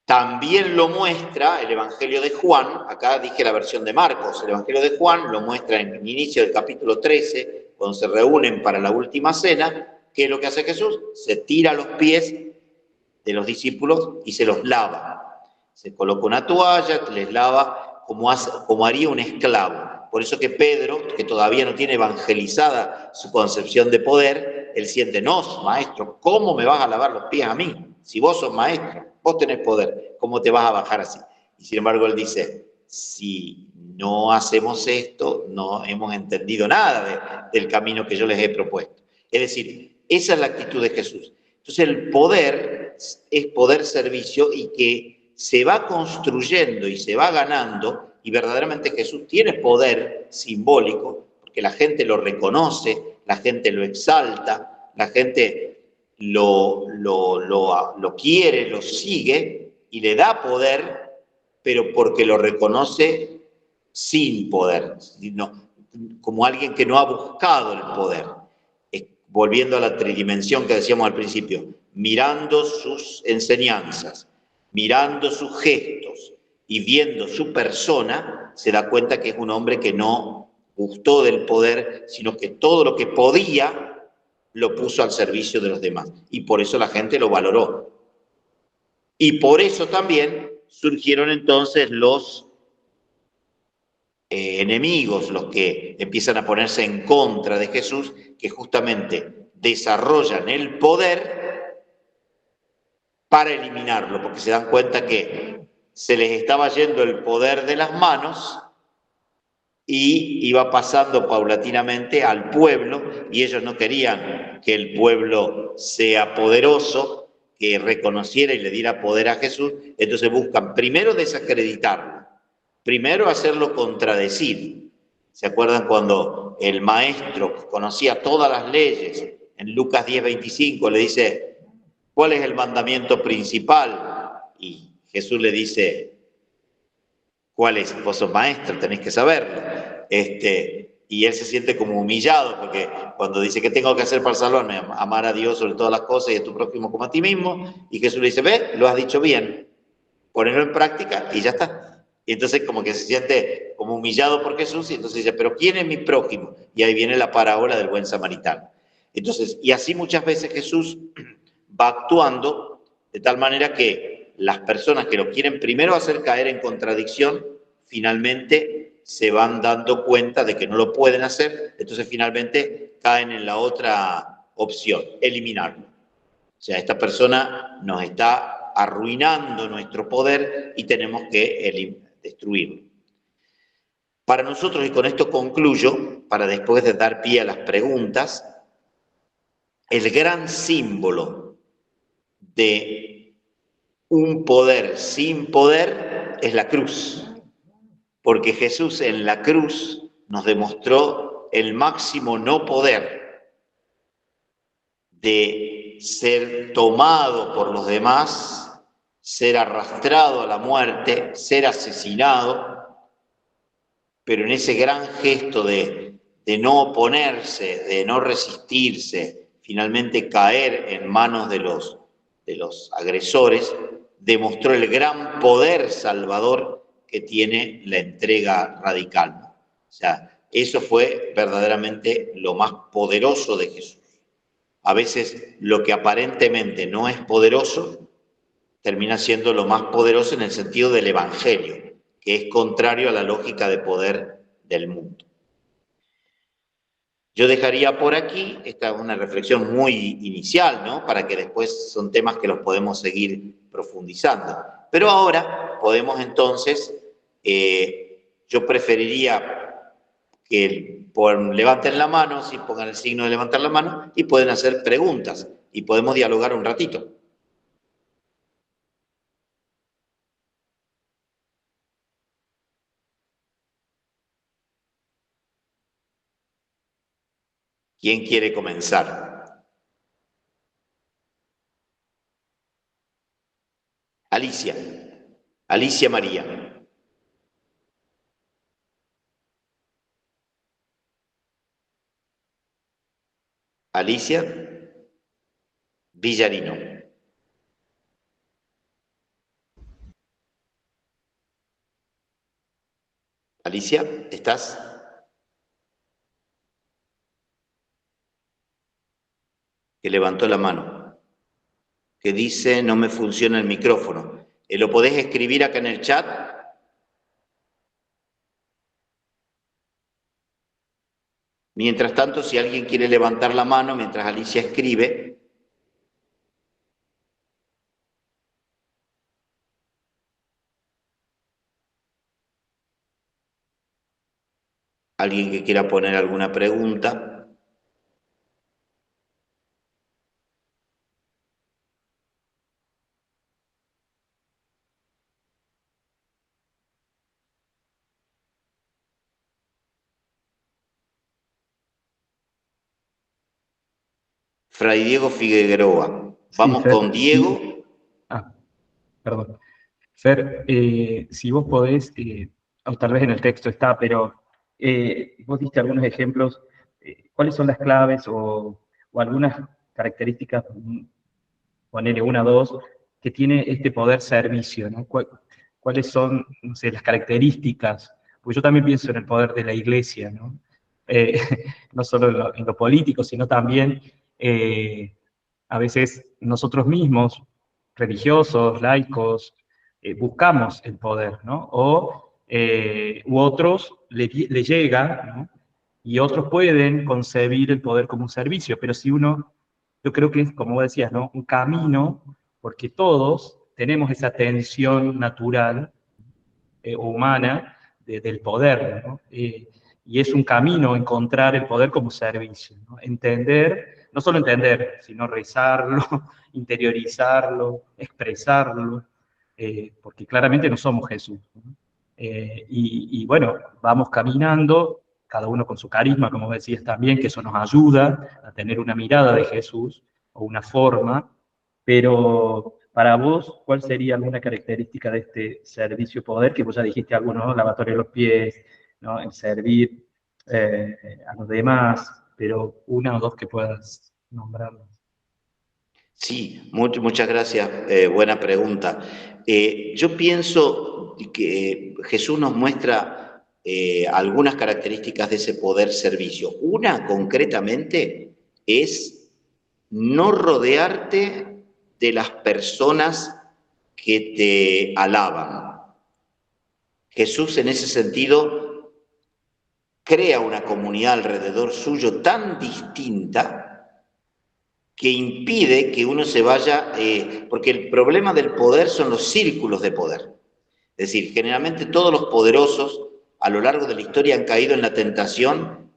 También lo muestra el Evangelio de Juan, acá dije la versión de Marcos, el Evangelio de Juan lo muestra en el inicio del capítulo 13, cuando se reúnen para la última cena. ¿Qué es lo que hace Jesús? Se tira a los pies de los discípulos y se los lava. Se coloca una toalla, les lava como haría un esclavo. Por eso que Pedro, que todavía no tiene evangelizada su concepción de poder, él siente, no, maestro, ¿cómo me vas a lavar los pies a mí? Si vos sos maestro, vos tenés poder, ¿cómo te vas a bajar así? Y sin embargo él dice, si no hacemos esto, no hemos entendido nada del camino que yo les he propuesto. Es decir, esa es la actitud de Jesús. Entonces el poder es poder servicio, y que se va construyendo y se va ganando, y verdaderamente Jesús tiene poder simbólico, porque la gente lo reconoce, la gente lo exalta, la gente lo quiere, lo sigue y le da poder, pero porque lo reconoce sin poder, sino como alguien que no ha buscado el poder. Volviendo a la tridimensión que decíamos al principio, mirando sus enseñanzas, mirando sus gestos y viendo su persona, se da cuenta que es un hombre que no gustó del poder, sino que todo lo que podía lo puso al servicio de los demás. Y por eso la gente lo valoró. Y por eso también surgieron entonces los enemigos, los que empiezan a ponerse en contra de Jesús, que justamente desarrollan el poder para eliminarlo, porque se dan cuenta que se les estaba yendo el poder de las manos y iba pasando paulatinamente al pueblo, y ellos no querían que el pueblo sea poderoso, que reconociera y le diera poder a Jesús. Entonces buscan primero desacreditarlo, primero hacerlo contradecir. ¿Se acuerdan cuando el maestro que conocía todas las leyes, en Lucas 10, 25, le dice, ¿cuál es el mandamiento principal? Y Jesús le dice, ¿Cuál es? Vos sos maestro, tenés que saberlo. Y él se siente como humillado, porque cuando dice, ¿qué tengo que hacer para salvarme? Amar a Dios sobre todas las cosas y a tu prójimo como a ti mismo. Y Jesús le dice, ve, lo has dicho bien, ponerlo en práctica y ya está. Y entonces como que se siente como humillado por Jesús y entonces dice, pero ¿quién es mi prójimo? Y ahí viene la parábola del buen samaritano. Entonces, y así muchas veces Jesús va actuando de tal manera que las personas que lo quieren primero hacer caer en contradicción, finalmente se van dando cuenta de que no lo pueden hacer, entonces finalmente caen en la otra opción, eliminarlo. O sea, esta persona nos está arruinando nuestro poder y tenemos que destruirlo. Para nosotros, y con esto concluyo, para después de dar pie a las preguntas, el gran símbolo de un poder sin poder es la cruz, porque Jesús en la cruz nos demostró el máximo no poder de ser tomado por los demás, ser arrastrado a la muerte, ser asesinado, pero en ese gran gesto de no oponerse, de no resistirse, finalmente caer en manos de los agresores, demostró el gran poder salvador que tiene la entrega radical. O sea, eso fue verdaderamente lo más poderoso de Jesús. A veces lo que aparentemente no es poderoso termina siendo lo más poderoso en el sentido del Evangelio, que es contrario a la lógica de poder del mundo. Yo dejaría por aquí, esta es una reflexión muy inicial, ¿no? Para que después son temas que los podemos seguir profundizando. Pero ahora podemos entonces, yo preferiría que levanten la mano, si pongan el signo de levantar la mano, y pueden hacer preguntas, y podemos dialogar un ratito. ¿Quién quiere comenzar? Alicia. Alicia María. Alicia Villarino. Alicia, ¿estás? Que levantó la mano. Que dice, no me funciona el micrófono. ¿Lo podés escribir acá en el chat? Mientras tanto, si alguien quiere levantar la mano mientras Alicia escribe. Alguien que quiera poner alguna pregunta. Fray Diego Figueroa. Sí, Vamos Fer, con Diego. perdón. Fer, si vos podés, o tal vez en el texto está, pero vos diste algunos ejemplos, ¿cuáles son las claves o algunas características, ponele una o dos, que tiene este poder servicio, ¿no? ¿Cuáles son, no sé, las características? Porque yo también pienso en el poder de la iglesia, ¿no? Eh, no solo en lo político, sino también a veces nosotros mismos, religiosos, laicos, buscamos el poder, ¿no? U otros le llega, ¿no? Y otros pueden concebir el poder como un servicio, pero si uno, yo creo que es, como vos decías, ¿no? Un camino, porque todos tenemos esa tensión natural o humana del poder, ¿no? Y es un camino encontrar el poder como servicio, ¿no? Entender, no solo entender, sino rezarlo, interiorizarlo, expresarlo, porque claramente no somos Jesús, ¿no? Y bueno, vamos caminando, cada uno con su carisma, como decías también, que eso nos ayuda a tener una mirada de Jesús o una forma, pero para vos, ¿cuál sería alguna característica de este servicio poder? Que vos ya dijiste algo, ¿no? Lavatorio de los pies, ¿no? El servir a los demás, pero una o dos que puedas nombrar. Sí, muchas gracias. Buena pregunta. Yo pienso que Jesús nos muestra algunas características de ese poder servicio. Una concretamente es no rodearte de las personas que te alaban. Jesús en ese sentido crea una comunidad alrededor suyo tan distinta que impide que uno se vaya, porque el problema del poder son los círculos de poder. Es decir, generalmente todos los poderosos a lo largo de la historia han caído en la tentación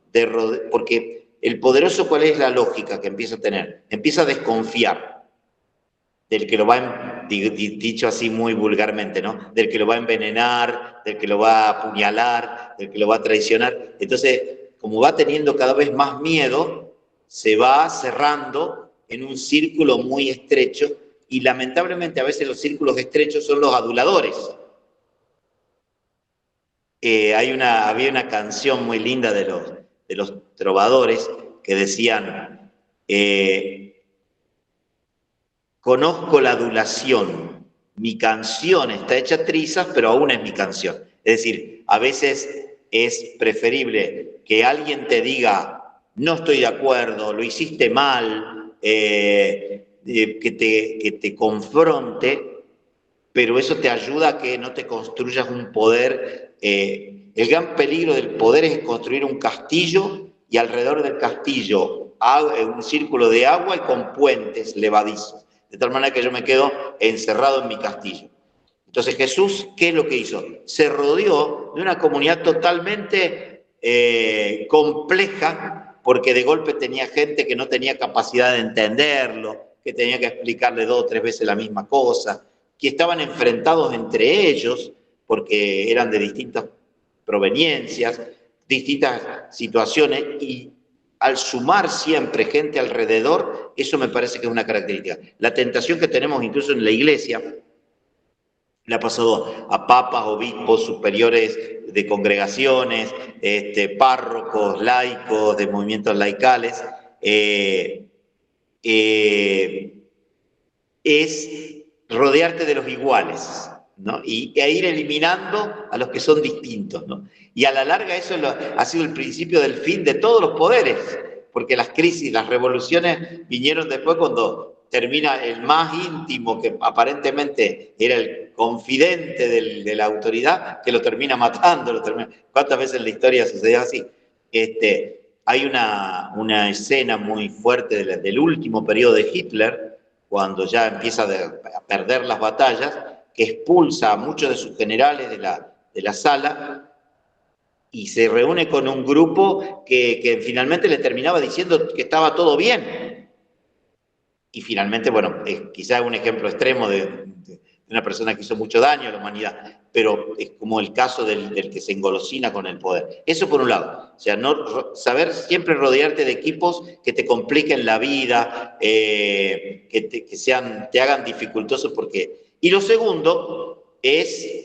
porque el poderoso, ¿cuál es la lógica que empieza a tener? Empieza a desconfiar del que lo va, dicho así muy vulgarmente, ¿no? Del que lo va a envenenar, del que lo va a apuñalar, del que lo va a traicionar. Entonces, como va teniendo cada vez más miedo, se va cerrando en un círculo muy estrecho y lamentablemente a veces los círculos estrechos son los aduladores. Había una canción muy linda de los trovadores que decían, conozco la adulación, mi canción está hecha trizas, pero aún es mi canción. Es decir, a veces es preferible que alguien te diga, no estoy de acuerdo, lo hiciste mal, que te confronte, pero eso te ayuda a que no te construyas un poder. El gran peligro del poder es construir un castillo y alrededor del castillo un círculo de agua y con puentes levadizos, de tal manera que yo me quedo encerrado en mi castillo. Entonces Jesús, ¿qué es lo que hizo? Se rodeó de una comunidad totalmente compleja, porque de golpe tenía gente que no tenía capacidad de entenderlo, que tenía que explicarle 2 o 3 veces la misma cosa, que estaban enfrentados entre ellos, porque eran de distintas proveniencias, distintas situaciones, y al sumar siempre gente alrededor, eso me parece que es una característica. La tentación que tenemos incluso en la iglesia, le ha pasado a papas, obispos, superiores de congregaciones, párrocos, laicos, de movimientos laicales, es rodearte de los iguales, ¿no? E ir eliminando a los que son distintos, ¿no? Y a la larga eso ha sido el principio del fin de todos los poderes, porque las crisis, las revoluciones vinieron después cuando termina el más íntimo, que aparentemente era el confidente de la autoridad, que lo termina matando. ¿Cuántas veces en la historia sucedió así? Hay una escena muy fuerte del último periodo de Hitler, cuando ya empieza a perder las batallas, que expulsa a muchos de sus generales de la sala y se reúne con un grupo que finalmente le terminaba diciendo que estaba todo bien. Y finalmente, bueno, quizás un ejemplo extremo de una persona que hizo mucho daño a la humanidad, pero es como el caso del que se engolosina con el poder. Eso por un lado, o sea, saber siempre rodearte de equipos que te compliquen la vida, te hagan dificultoso, porque... Y lo segundo es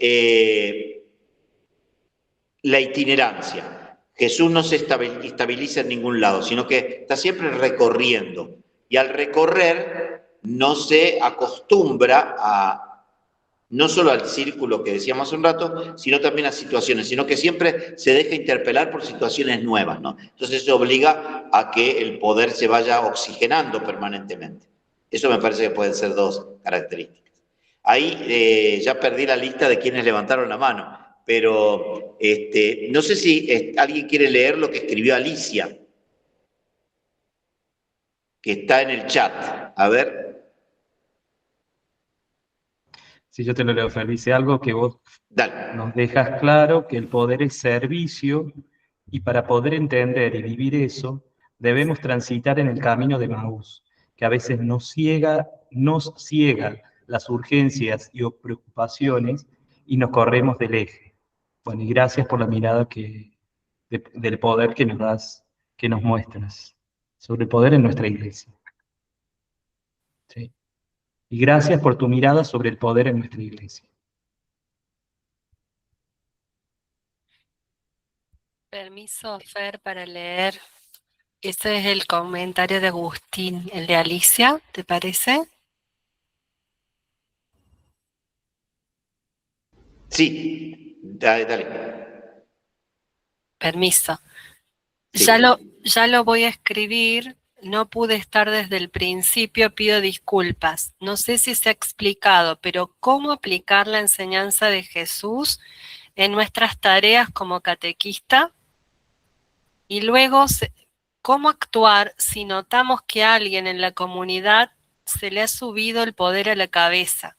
la itinerancia. Jesús no se estabiliza en ningún lado, sino que está siempre recorriendo. Y al recorrer no se acostumbra no solo al círculo que decíamos hace un rato, sino también a situaciones, sino que siempre se deja interpelar por situaciones nuevas, ¿no? Entonces eso obliga a que el poder se vaya oxigenando permanentemente. Eso me parece que pueden ser 2 características. Ahí ya perdí la lista de quienes levantaron la mano, pero no sé si alguien quiere leer lo que escribió Alicia, que está en el chat. A ver. Si yo te lo leo, Fer, dice algo que vos Dale. nos dejas claro, que el poder es servicio, y para poder entender y vivir eso, debemos transitar en el camino de Maús, que a veces nos ciega las urgencias y preocupaciones y nos corremos del eje. Bueno, y gracias por la mirada del poder que nos das, que nos muestras, sobre el poder en nuestra iglesia. ¿Sí? y gracias por tu mirada sobre el poder en nuestra iglesia. Permiso, Fer, para leer. Ese es el comentario de Agustín, el de Alicia, ¿te parece? Sí, dale, dale. Permiso. Sí. Ya lo voy a escribir. No pude estar desde el principio, pido disculpas. No sé si se ha explicado, pero ¿cómo aplicar la enseñanza de Jesús en nuestras tareas como catequista? Y luego, ¿cómo actuar si notamos que a alguien en la comunidad se le ha subido el poder a la cabeza?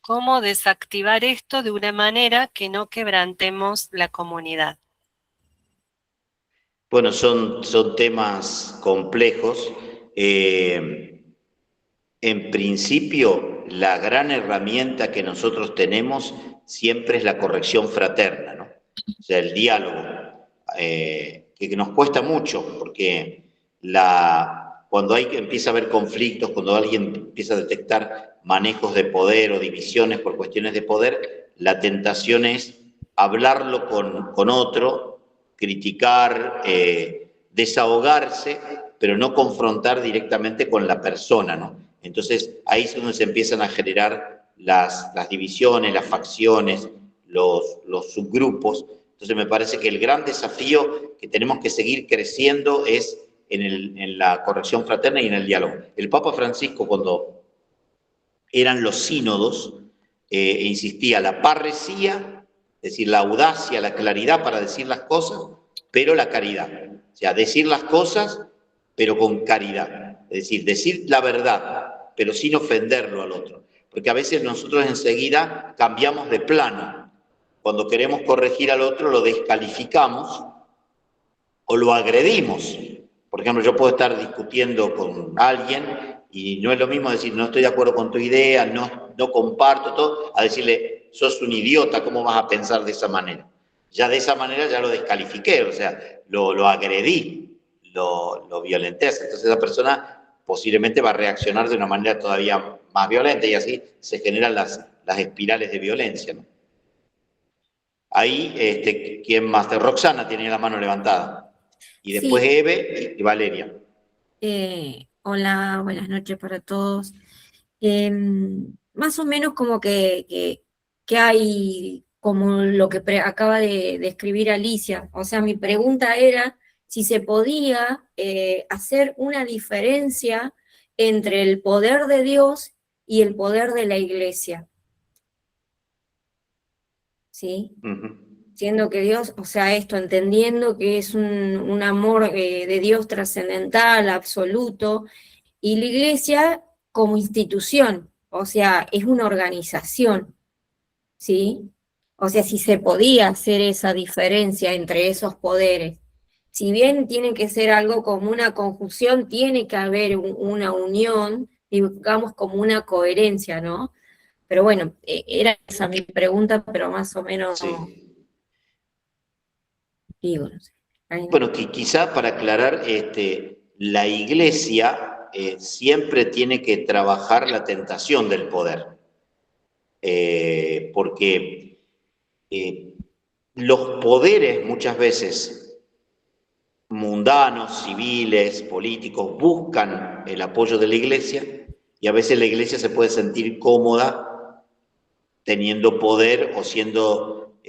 ¿Cómo desactivar esto de una manera que no quebrantemos la comunidad? Bueno, son temas complejos. En principio, la gran herramienta que nosotros tenemos siempre es la corrección fraterna, ¿no? O sea, el diálogo, que nos cuesta mucho, porque cuando empieza a haber conflictos, cuando alguien empieza a detectar manejos de poder o divisiones por cuestiones de poder, la tentación es hablarlo con otro, criticar, desahogarse, pero no confrontar directamente con la persona, ¿no? Entonces ahí es donde se empiezan a generar las divisiones, las facciones, los subgrupos. Entonces me parece que el gran desafío que tenemos que seguir creciendo es en la corrección fraterna y en el diálogo. El Papa Francisco, cuando eran los sínodos, insistía la parresía, es decir, la audacia, la claridad para decir las cosas, pero la caridad. O sea, decir las cosas, pero con caridad. Es decir la verdad, pero sin ofenderlo al otro. Porque a veces nosotros enseguida cambiamos de plano. Cuando queremos corregir al otro, lo descalificamos o lo agredimos. Por ejemplo, yo puedo estar discutiendo con alguien y no es lo mismo decir no estoy de acuerdo con tu idea, no comparto todo, a decirle sos un idiota, ¿cómo vas a pensar de esa manera? Ya de esa manera ya lo descalifiqué, o sea, lo agredí, lo violenté. Entonces esa persona posiblemente va a reaccionar de una manera todavía más violenta y así se generan las espirales de violencia, ¿no? Ahí, ¿quién más? Roxana tiene la mano levantada. Y después Sí, Eve y Valeria. hola, buenas noches para todos. Más o menos como que hay como lo que acaba de escribir Alicia. O sea, mi pregunta era si se podía hacer una diferencia entre el poder de Dios y el poder de la iglesia, ¿sí? Siendo que Dios, o sea, entendiendo que es un amor de Dios trascendental, absoluto, y la iglesia como institución, o sea, es una organización, ¿sí? O sea, si se podía hacer esa diferencia entre esos poderes, si bien tiene que ser algo como una conjunción, tiene que haber una unión, digamos, como una coherencia, ¿no? Pero bueno, era esa mi pregunta, pero más o menos, Sí. digo, no sé. Bueno, que quizá para aclarar, la iglesia siempre tiene que trabajar la tentación del poder, porque los poderes muchas veces mundanos, civiles, políticos, buscan el apoyo de la iglesia y a veces la iglesia se puede sentir cómoda teniendo poder o siendo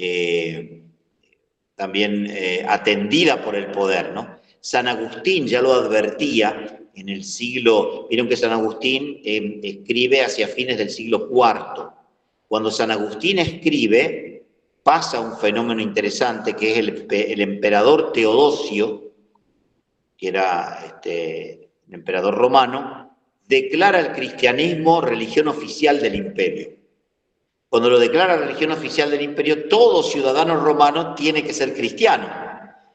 también atendida por el poder, ¿no? San Agustín ya lo advertía en el siglo, vieron que San Agustín escribe hacia fines del siglo IV. Cuando San Agustín escribe, pasa un fenómeno interesante que es el emperador Teodosio, que era el emperador romano, declara el cristianismo religión oficial del imperio. Cuando lo declara religión oficial del imperio, todo ciudadano romano tiene que ser cristiano.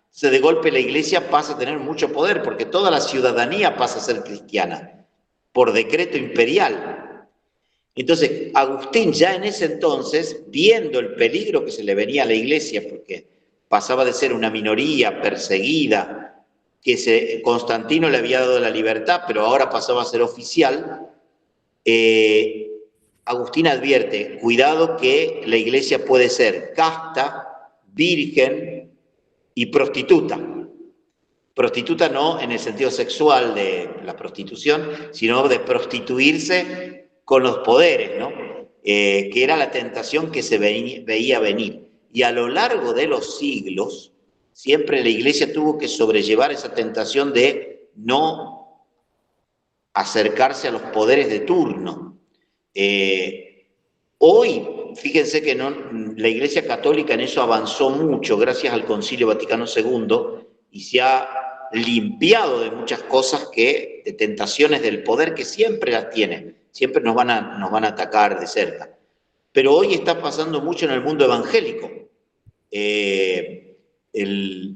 Entonces, de golpe la iglesia pasa a tener mucho poder, porque toda la ciudadanía pasa a ser cristiana, por decreto imperial. Entonces, Agustín ya en ese entonces, viendo el peligro que se le venía a la iglesia, porque pasaba de ser una minoría perseguida, que Constantino le había dado la libertad, pero ahora pasaba a ser oficial, Agustín advierte, cuidado que la iglesia puede ser casta, virgen y prostituta. Prostituta no en el sentido sexual de la prostitución, sino de prostituirse con los poderes, ¿no? Que era la tentación que se veía venir. Y a lo largo de los siglos, siempre la iglesia tuvo que sobrellevar esa tentación de no acercarse a los poderes de turno. Hoy, fíjense que la Iglesia Católica en eso avanzó mucho gracias al Concilio Vaticano II y se ha limpiado de muchas cosas de tentaciones del poder que siempre las tiene, siempre nos van a atacar de cerca. Pero hoy está pasando mucho en el mundo evangélico.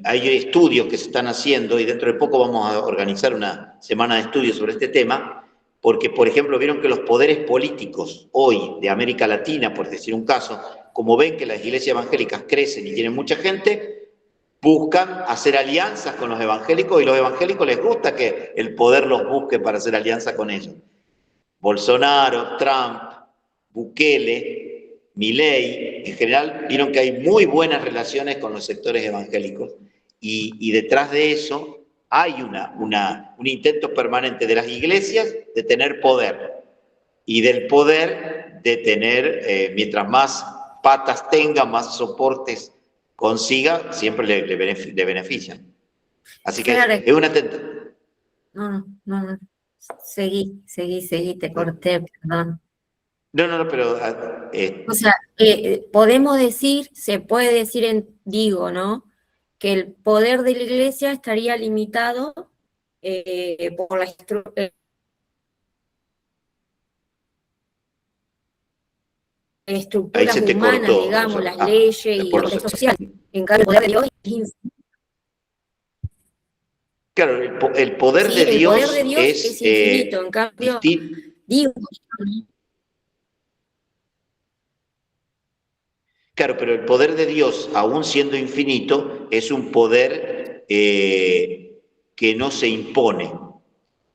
Hay estudios que se están haciendo y dentro de poco vamos a organizar una semana de estudios sobre este tema, porque, por ejemplo, vieron que los poderes políticos hoy de América Latina, por decir un caso, como ven que las iglesias evangélicas crecen y tienen mucha gente, buscan hacer alianzas con los evangélicos y los evangélicos les gusta que el poder los busque para hacer alianza con ellos. Bolsonaro, Trump, Bukele, Milei, en general vieron que hay muy buenas relaciones con los sectores evangélicos y detrás de eso hay un intento permanente de las iglesias de tener poder y del poder de tener, mientras más patas tenga, más soportes consiga, siempre le benefician. Así que Claro. es una tentación. No. Seguí, te corté, perdón. No, pero... O sea, podemos decir, se puede decir, ¿no? Que el poder de la iglesia estaría limitado por las estructuras se te humanas, cortó, digamos, o sea, las leyes y los procesos sociales. En cambio, el poder de Dios es infinito. Claro, el poder de Dios, el poder de Dios es infinito, en cambio, digo... Claro, pero el poder de Dios, aún siendo infinito, es un poder que no se impone.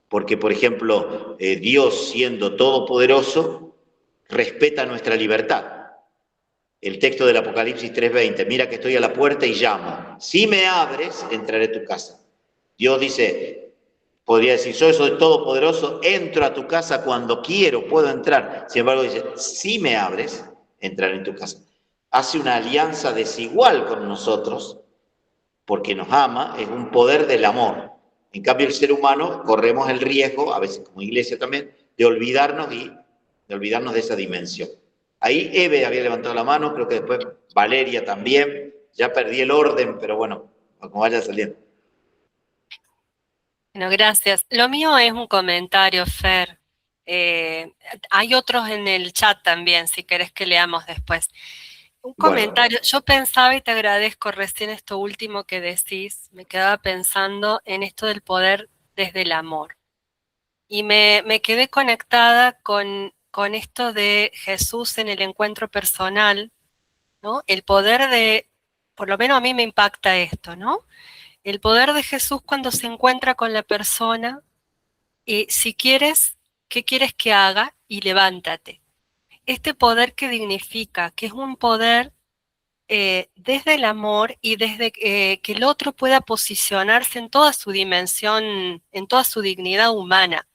Porque, por ejemplo, Dios siendo todopoderoso, respeta nuestra libertad. El texto del Apocalipsis 3:20, mira que estoy a la puerta y llamo. Si me abres, entraré a tu casa. Dios dice, podría decir, soy todopoderoso, entro a tu casa cuando quiero, puedo entrar. Sin embargo, dice, si me abres, entraré en tu casa. Hace una alianza desigual con nosotros, porque nos ama, es un poder del amor. En cambio, el ser humano corremos el riesgo, a veces como iglesia también, de olvidarnos de esa dimensión. Ahí Eve había levantado la mano, creo que después Valeria también, ya perdí el orden, pero bueno, como vaya saliendo. Bueno, gracias. Lo mío es un comentario, Fer. Hay otros en el chat también, si querés que leamos después. Un comentario, yo pensaba y te agradezco recién esto último que decís, me quedaba pensando en esto del poder desde el amor. Y me quedé conectada con esto de Jesús en el encuentro personal, ¿no? El poder por lo menos a mí me impacta esto, ¿no? El poder de Jesús cuando se encuentra con la persona y si quieres, ¿qué quieres que haga? Y levántate. Este poder que dignifica, que es un poder desde el amor y desde que el otro pueda posicionarse en toda su dimensión, en toda su dignidad humana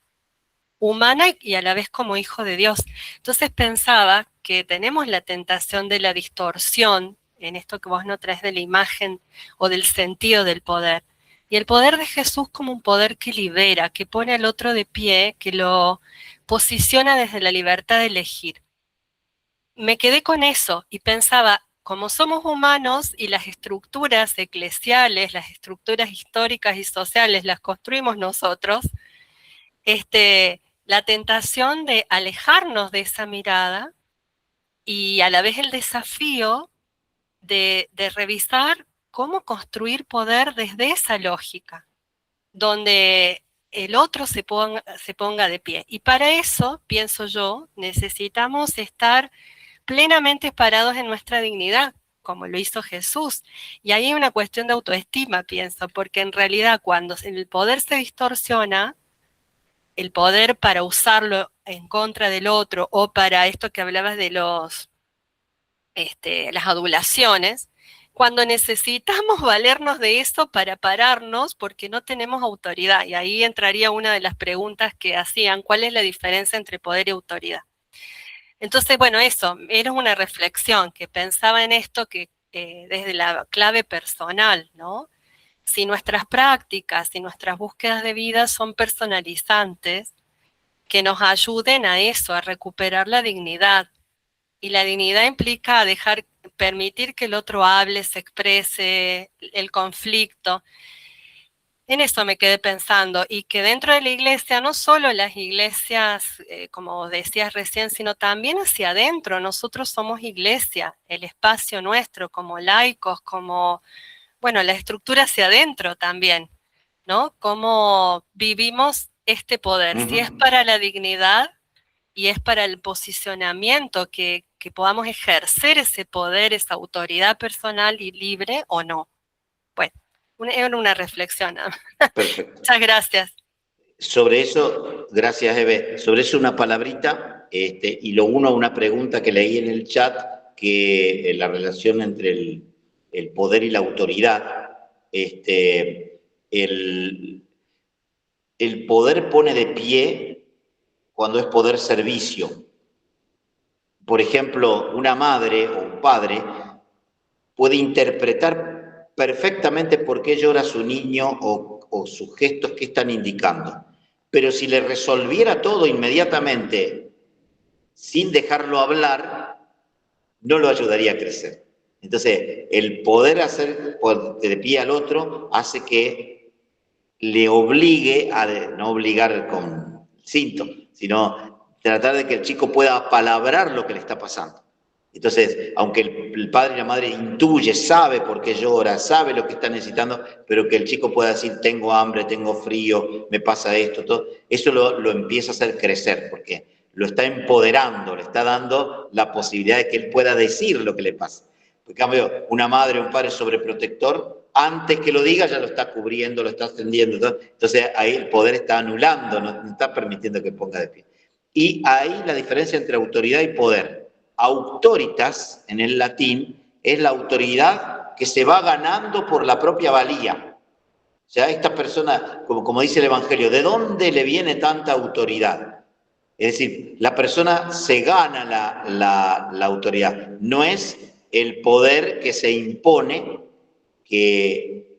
y a la vez como hijo de Dios. Entonces pensaba que tenemos la tentación de la distorsión en esto que vos no traes de la imagen o del sentido del poder. Y el poder de Jesús como un poder que libera, que pone al otro de pie, que lo posiciona desde la libertad de elegir. Me quedé con eso y pensaba, como somos humanos y las estructuras eclesiales, las estructuras históricas y sociales las construimos nosotros, la tentación de alejarnos de esa mirada y a la vez el desafío de revisar cómo construir poder desde esa lógica, donde el otro se ponga de pie. Y para eso, pienso yo, necesitamos estar plenamente parados en nuestra dignidad, como lo hizo Jesús. Y ahí hay una cuestión de autoestima, pienso, porque en realidad cuando el poder se distorsiona, el poder para usarlo en contra del otro, o para esto que hablabas de las adulaciones, cuando necesitamos valernos de eso para pararnos porque no tenemos autoridad. Y ahí entraría una de las preguntas que hacían: ¿cuál es la diferencia entre poder y autoridad? Entonces, bueno, eso, era una reflexión que pensaba en esto, que desde la clave personal, ¿no? Si nuestras prácticas y nuestras búsquedas de vida son personalizantes, que nos ayuden a eso, a recuperar la dignidad. Y la dignidad implica permitir que el otro hable, se exprese, el conflicto. En eso me quedé pensando, y que dentro de la iglesia, no solo las iglesias, como decías recién, sino también hacia adentro. Nosotros somos iglesia, el espacio nuestro como laicos, como, bueno, la estructura hacia adentro también, ¿no? Cómo vivimos este poder, si es para la dignidad y es para el posicionamiento, que podamos ejercer ese poder, esa autoridad personal y libre, o no. Bueno, era una reflexión. Perfecto. Muchas gracias. Sobre eso, gracias Eve, sobre eso una palabrita, y lo uno a una pregunta que leí en el chat, que la relación entre el poder y la autoridad. El poder pone de pie cuando es poder servicio. Por ejemplo, una madre o un padre puede interpretar perfectamente por qué llora su niño o sus gestos que están indicando. Pero si le resolviera todo inmediatamente, sin dejarlo hablar, no lo ayudaría a crecer. Entonces, el poder hacer de pie al otro hace que le obligue a, no obligar con cinto, sino tratar de que el chico pueda apalabrar lo que le está pasando. Entonces, aunque el padre y la madre intuye, sabe por qué llora, sabe lo que está necesitando, pero que el chico pueda decir: tengo hambre, tengo frío, me pasa esto, todo, eso lo empieza a hacer crecer, porque lo está empoderando, le está dando la posibilidad de que él pueda decir lo que le pasa. En cambio, una madre o un padre sobreprotector, antes que lo diga, ya lo está cubriendo, lo está extendiendo, ¿no? Entonces ahí el poder está anulando, no está permitiendo que ponga de pie. Y ahí la diferencia entre autoridad y poder. Autoritas, en el latín, es la autoridad que se va ganando por la propia valía. O sea, esta persona, como dice el Evangelio, ¿de dónde le viene tanta autoridad? Es decir, la persona se gana la autoridad. No es el poder que se impone, que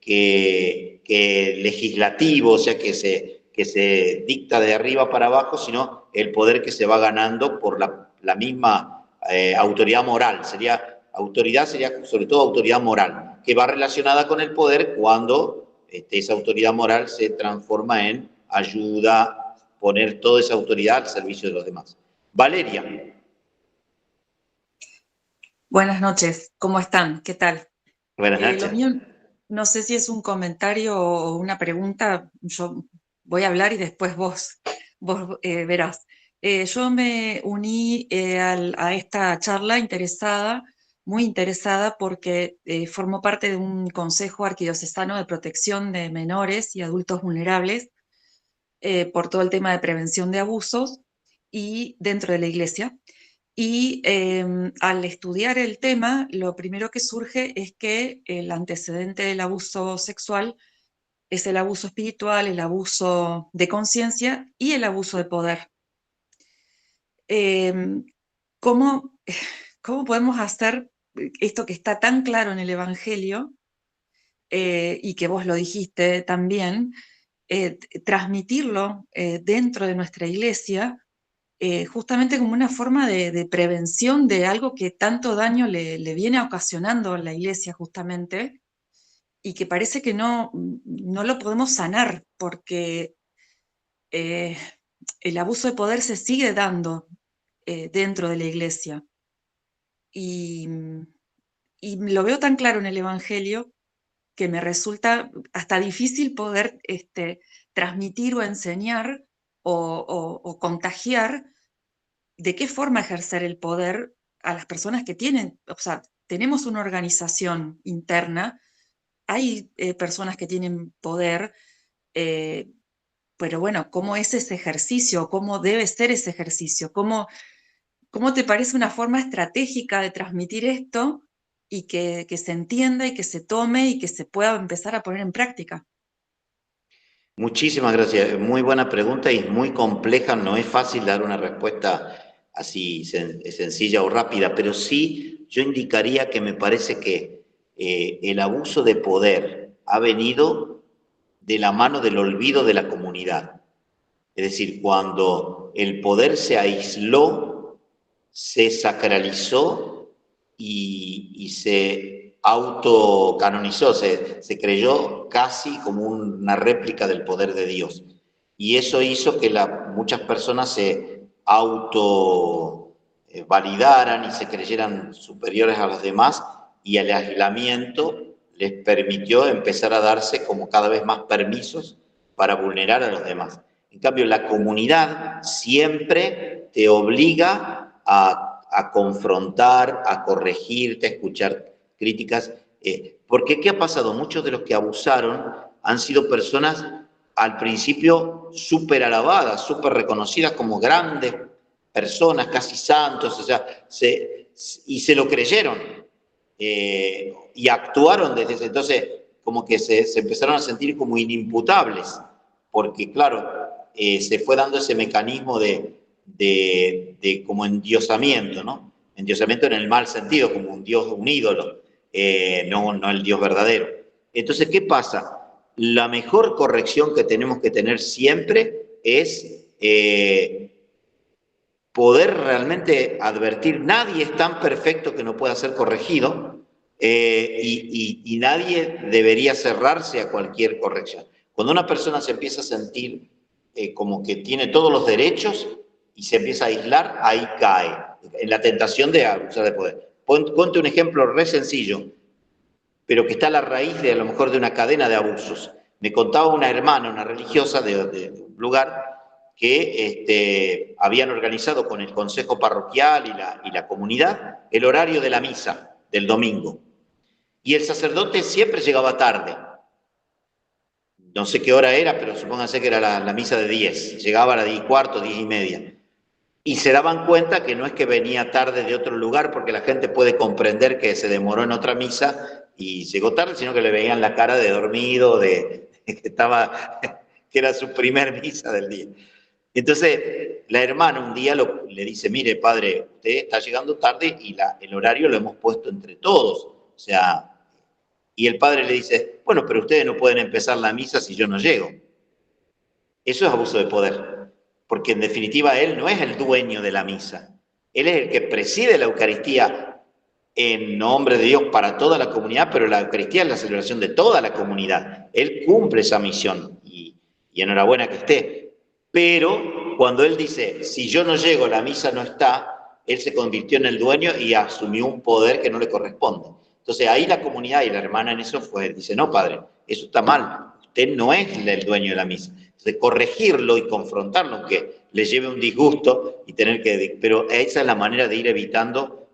legislativo, o sea, que se dicta de arriba para abajo, sino el poder que se va ganando por la misma autoridad moral. Autoridad sería sobre todo autoridad moral, que va relacionada con el poder cuando esa autoridad moral se transforma en ayuda, poner toda esa autoridad al servicio de los demás. Valeria. Buenas noches, ¿cómo están? ¿Qué tal? Buenas noches. Lo mío, no sé si es un comentario o una pregunta, yo voy a hablar y después vos verás. Yo me uní a esta charla muy interesada, porque formo parte de un consejo arquidiocesano de protección de menores y adultos vulnerables por todo el tema de prevención de abusos y dentro de la iglesia. Y al estudiar el tema, lo primero que surge es que el antecedente del abuso sexual es el abuso espiritual, el abuso de conciencia y el abuso de poder. ¿Cómo podemos hacer esto que está tan claro en el Evangelio, y que vos lo dijiste también, transmitirlo dentro de nuestra iglesia, justamente como una forma de prevención de algo que tanto daño le viene ocasionando a la iglesia justamente, y que parece que no lo podemos sanar, porque el abuso de poder se sigue dando dentro de la iglesia. Y lo veo tan claro en el Evangelio que me resulta hasta difícil poder transmitir o enseñar o contagiar de qué forma ejercer el poder a las personas que tienen, o sea, tenemos una organización interna, hay personas que tienen poder, bueno, ¿cómo es ese ejercicio? ¿Cómo debe ser ese ejercicio? ¿Cómo te parece una forma estratégica de transmitir esto y que se entienda y que se tome y que se pueda empezar a poner en práctica? Muchísimas gracias. Muy buena pregunta y muy compleja. No es fácil dar una respuesta así sencilla o rápida, pero sí yo indicaría que me parece que el abuso de poder ha venido de la mano del olvido de la comunidad. Es decir, cuando el poder se aisló, se sacralizó y se autocanonizó, se creyó casi como una réplica del poder de Dios. Y eso hizo que muchas personas se autovalidaran y se creyeran superiores a los demás, y el aislamiento les permitió empezar a darse como cada vez más permisos para vulnerar a los demás. En cambio, la comunidad siempre te obliga a confrontar, a corregirte, a escuchar críticas. Porque ¿qué ha pasado? Muchos de los que abusaron han sido personas al principio súper alabadas, súper reconocidas como grandes personas, casi santos, o sea, y se lo creyeron y actuaron desde ese entonces como que se empezaron a sentir como inimputables, porque claro, se fue dando ese mecanismo de como endiosamiento, ¿no? Endiosamiento en el mal sentido, como un dios, un ídolo, no el Dios verdadero. Entonces, ¿qué pasa? La mejor corrección que tenemos que tener siempre es poder realmente advertir. Nadie es tan perfecto que no pueda ser corregido, y nadie debería cerrarse a cualquier corrección. Cuando una persona se empieza a sentir como que tiene todos los derechos y se empieza a aislar, ahí cae en la tentación de abusar de poder. Ponte un ejemplo re sencillo, pero que está a la raíz de a lo mejor de una cadena de abusos. Me contaba una hermana, una religiosa de un lugar, que habían organizado con el consejo parroquial y la comunidad el horario de la misa del domingo. Y el sacerdote siempre llegaba tarde. No sé qué hora era, pero supónganse que era la misa de 10. Llegaba a las 10:15, 10:30. Y se daban cuenta que no es que venía tarde de otro lugar, porque la gente puede comprender que se demoró en otra misa y llegó tarde, sino que le veían la cara de dormido, que era su primer misa del día. Entonces, la hermana un día le dice, mire, padre, usted está llegando tarde y el horario lo hemos puesto entre todos. O sea, y el padre le dice, bueno, pero ustedes no pueden empezar la misa si yo no llego. Eso es abuso de poder, porque en definitiva él no es el dueño de la misa. Él es el que preside la Eucaristía en nombre de Dios para toda la comunidad, pero la Eucaristía es la celebración de toda la comunidad. Él cumple esa misión y enhorabuena que esté. Pero cuando él dice, si yo no llego, la misa no está, él se convirtió en el dueño y asumió un poder que no le corresponde. Entonces ahí la comunidad y la hermana en eso dice, no, padre, eso está mal, usted no es el dueño de la misa. Entonces corregirlo y confrontarlo, aunque le lleve un disgusto y tener que... Pero esa es la manera de ir evitando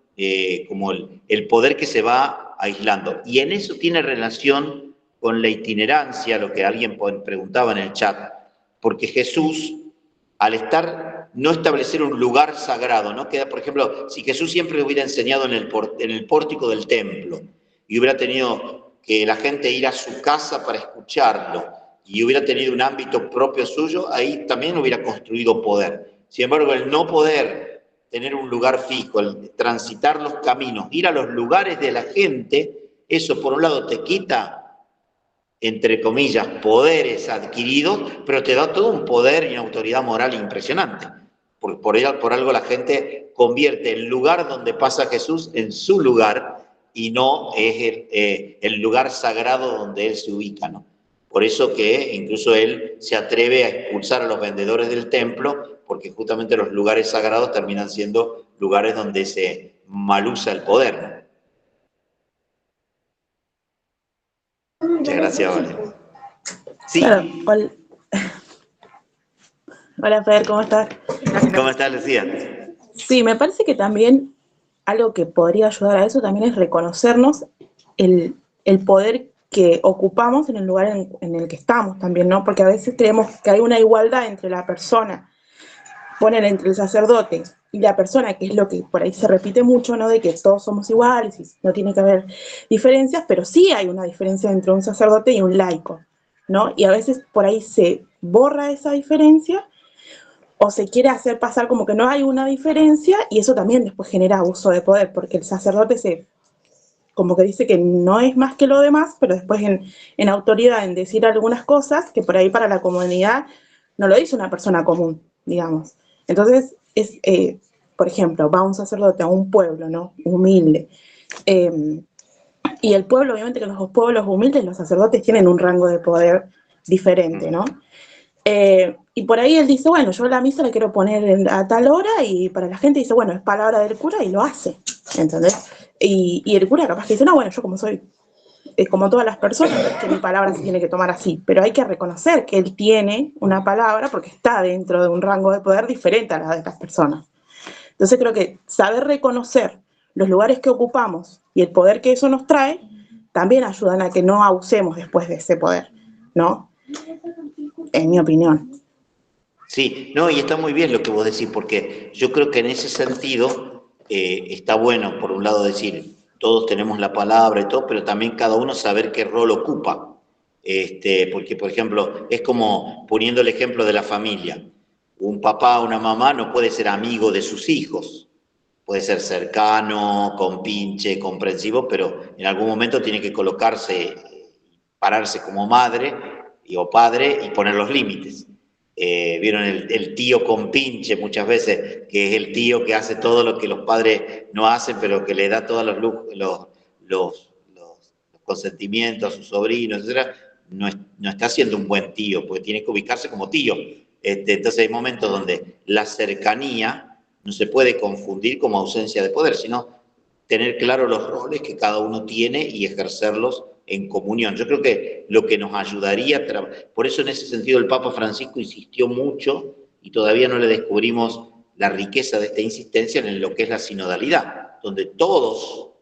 como el poder que se va aislando. Y en eso tiene relación con la itinerancia, lo que alguien preguntaba en el chat. Porque Jesús, al no establecer un lugar sagrado, ¿no? Queda, por ejemplo, si Jesús siempre hubiera enseñado en el pórtico del templo y hubiera tenido que la gente ir a su casa para escucharlo y hubiera tenido un ámbito propio suyo, ahí también hubiera construido poder. Sin embargo, el no poder tener un lugar fijo, el transitar los caminos, ir a los lugares de la gente, eso por un lado te quita, entre comillas, poderes adquiridos, pero te da todo un poder y una autoridad moral impresionante. Por algo la gente convierte el lugar donde pasa Jesús en su lugar y no es el lugar sagrado donde Él se ubica, ¿no? Por eso que incluso Él se atreve a expulsar a los vendedores del templo, porque justamente los lugares sagrados terminan siendo lugares donde se malusa el poder, ¿no? Muchas gracias, Vale. Sí. Bueno, hola, Fer, ¿cómo estás? ¿Cómo estás, Lucía? Sí, me parece que también algo que podría ayudar a eso también es reconocernos el poder que ocupamos en el lugar en el que estamos también, ¿no? Porque a veces creemos que hay una igualdad entre la persona, poner entre el sacerdote y la persona, que es lo que por ahí se repite mucho, ¿no? De que todos somos iguales y no tiene que haber diferencias, pero sí hay una diferencia entre un sacerdote y un laico, ¿no? Y a veces por ahí se borra esa diferencia o se quiere hacer pasar como que no hay una diferencia, y eso también después genera abuso de poder, porque el sacerdote como que dice que no es más que lo demás, pero después en autoridad, en decir algunas cosas que por ahí para la comunidad no lo dice una persona común, digamos. Entonces, por ejemplo, va un sacerdote a un pueblo, ¿no? Humilde. Y el pueblo, obviamente que los pueblos humildes, los sacerdotes tienen un rango de poder diferente, ¿no? Y por ahí él dice, bueno, yo la misa la quiero poner a tal hora, y para la gente dice, bueno, es palabra del cura, y lo hace, ¿entendés? Y el cura capaz que dice, no, bueno, yo como soy, como todas las personas, no es que mi palabra se tiene que tomar así, pero hay que reconocer que él tiene una palabra porque está dentro de un rango de poder diferente a la de las personas. Entonces creo que saber reconocer los lugares que ocupamos y el poder que eso nos trae, también ayudan a que no abusemos después de ese poder, ¿no? En mi opinión. Sí, no, y está muy bien lo que vos decís, porque yo creo que en ese sentido está bueno, por un lado, decir, todos tenemos la palabra y todo, pero también cada uno saber qué rol ocupa. Porque, por ejemplo, es como poniendo el ejemplo de la familia. Un papá o una mamá no puede ser amigo de sus hijos, puede ser cercano, compinche, comprensivo, pero en algún momento tiene que colocarse, pararse como madre o padre y poner los límites. Vieron el tío compinche muchas veces, que es el tío que hace todo lo que los padres no hacen, pero que le da todos los consentimientos a sus sobrinos, etc. No está siendo un buen tío, porque tiene que ubicarse como tío. Entonces hay momentos donde la cercanía no se puede confundir como ausencia de poder, sino tener claro los roles que cada uno tiene y ejercerlos en comunión. Yo creo que lo que nos ayudaría, por eso en ese sentido el Papa Francisco insistió mucho, y todavía no le descubrimos la riqueza de esta insistencia en lo que es la sinodalidad, donde todos,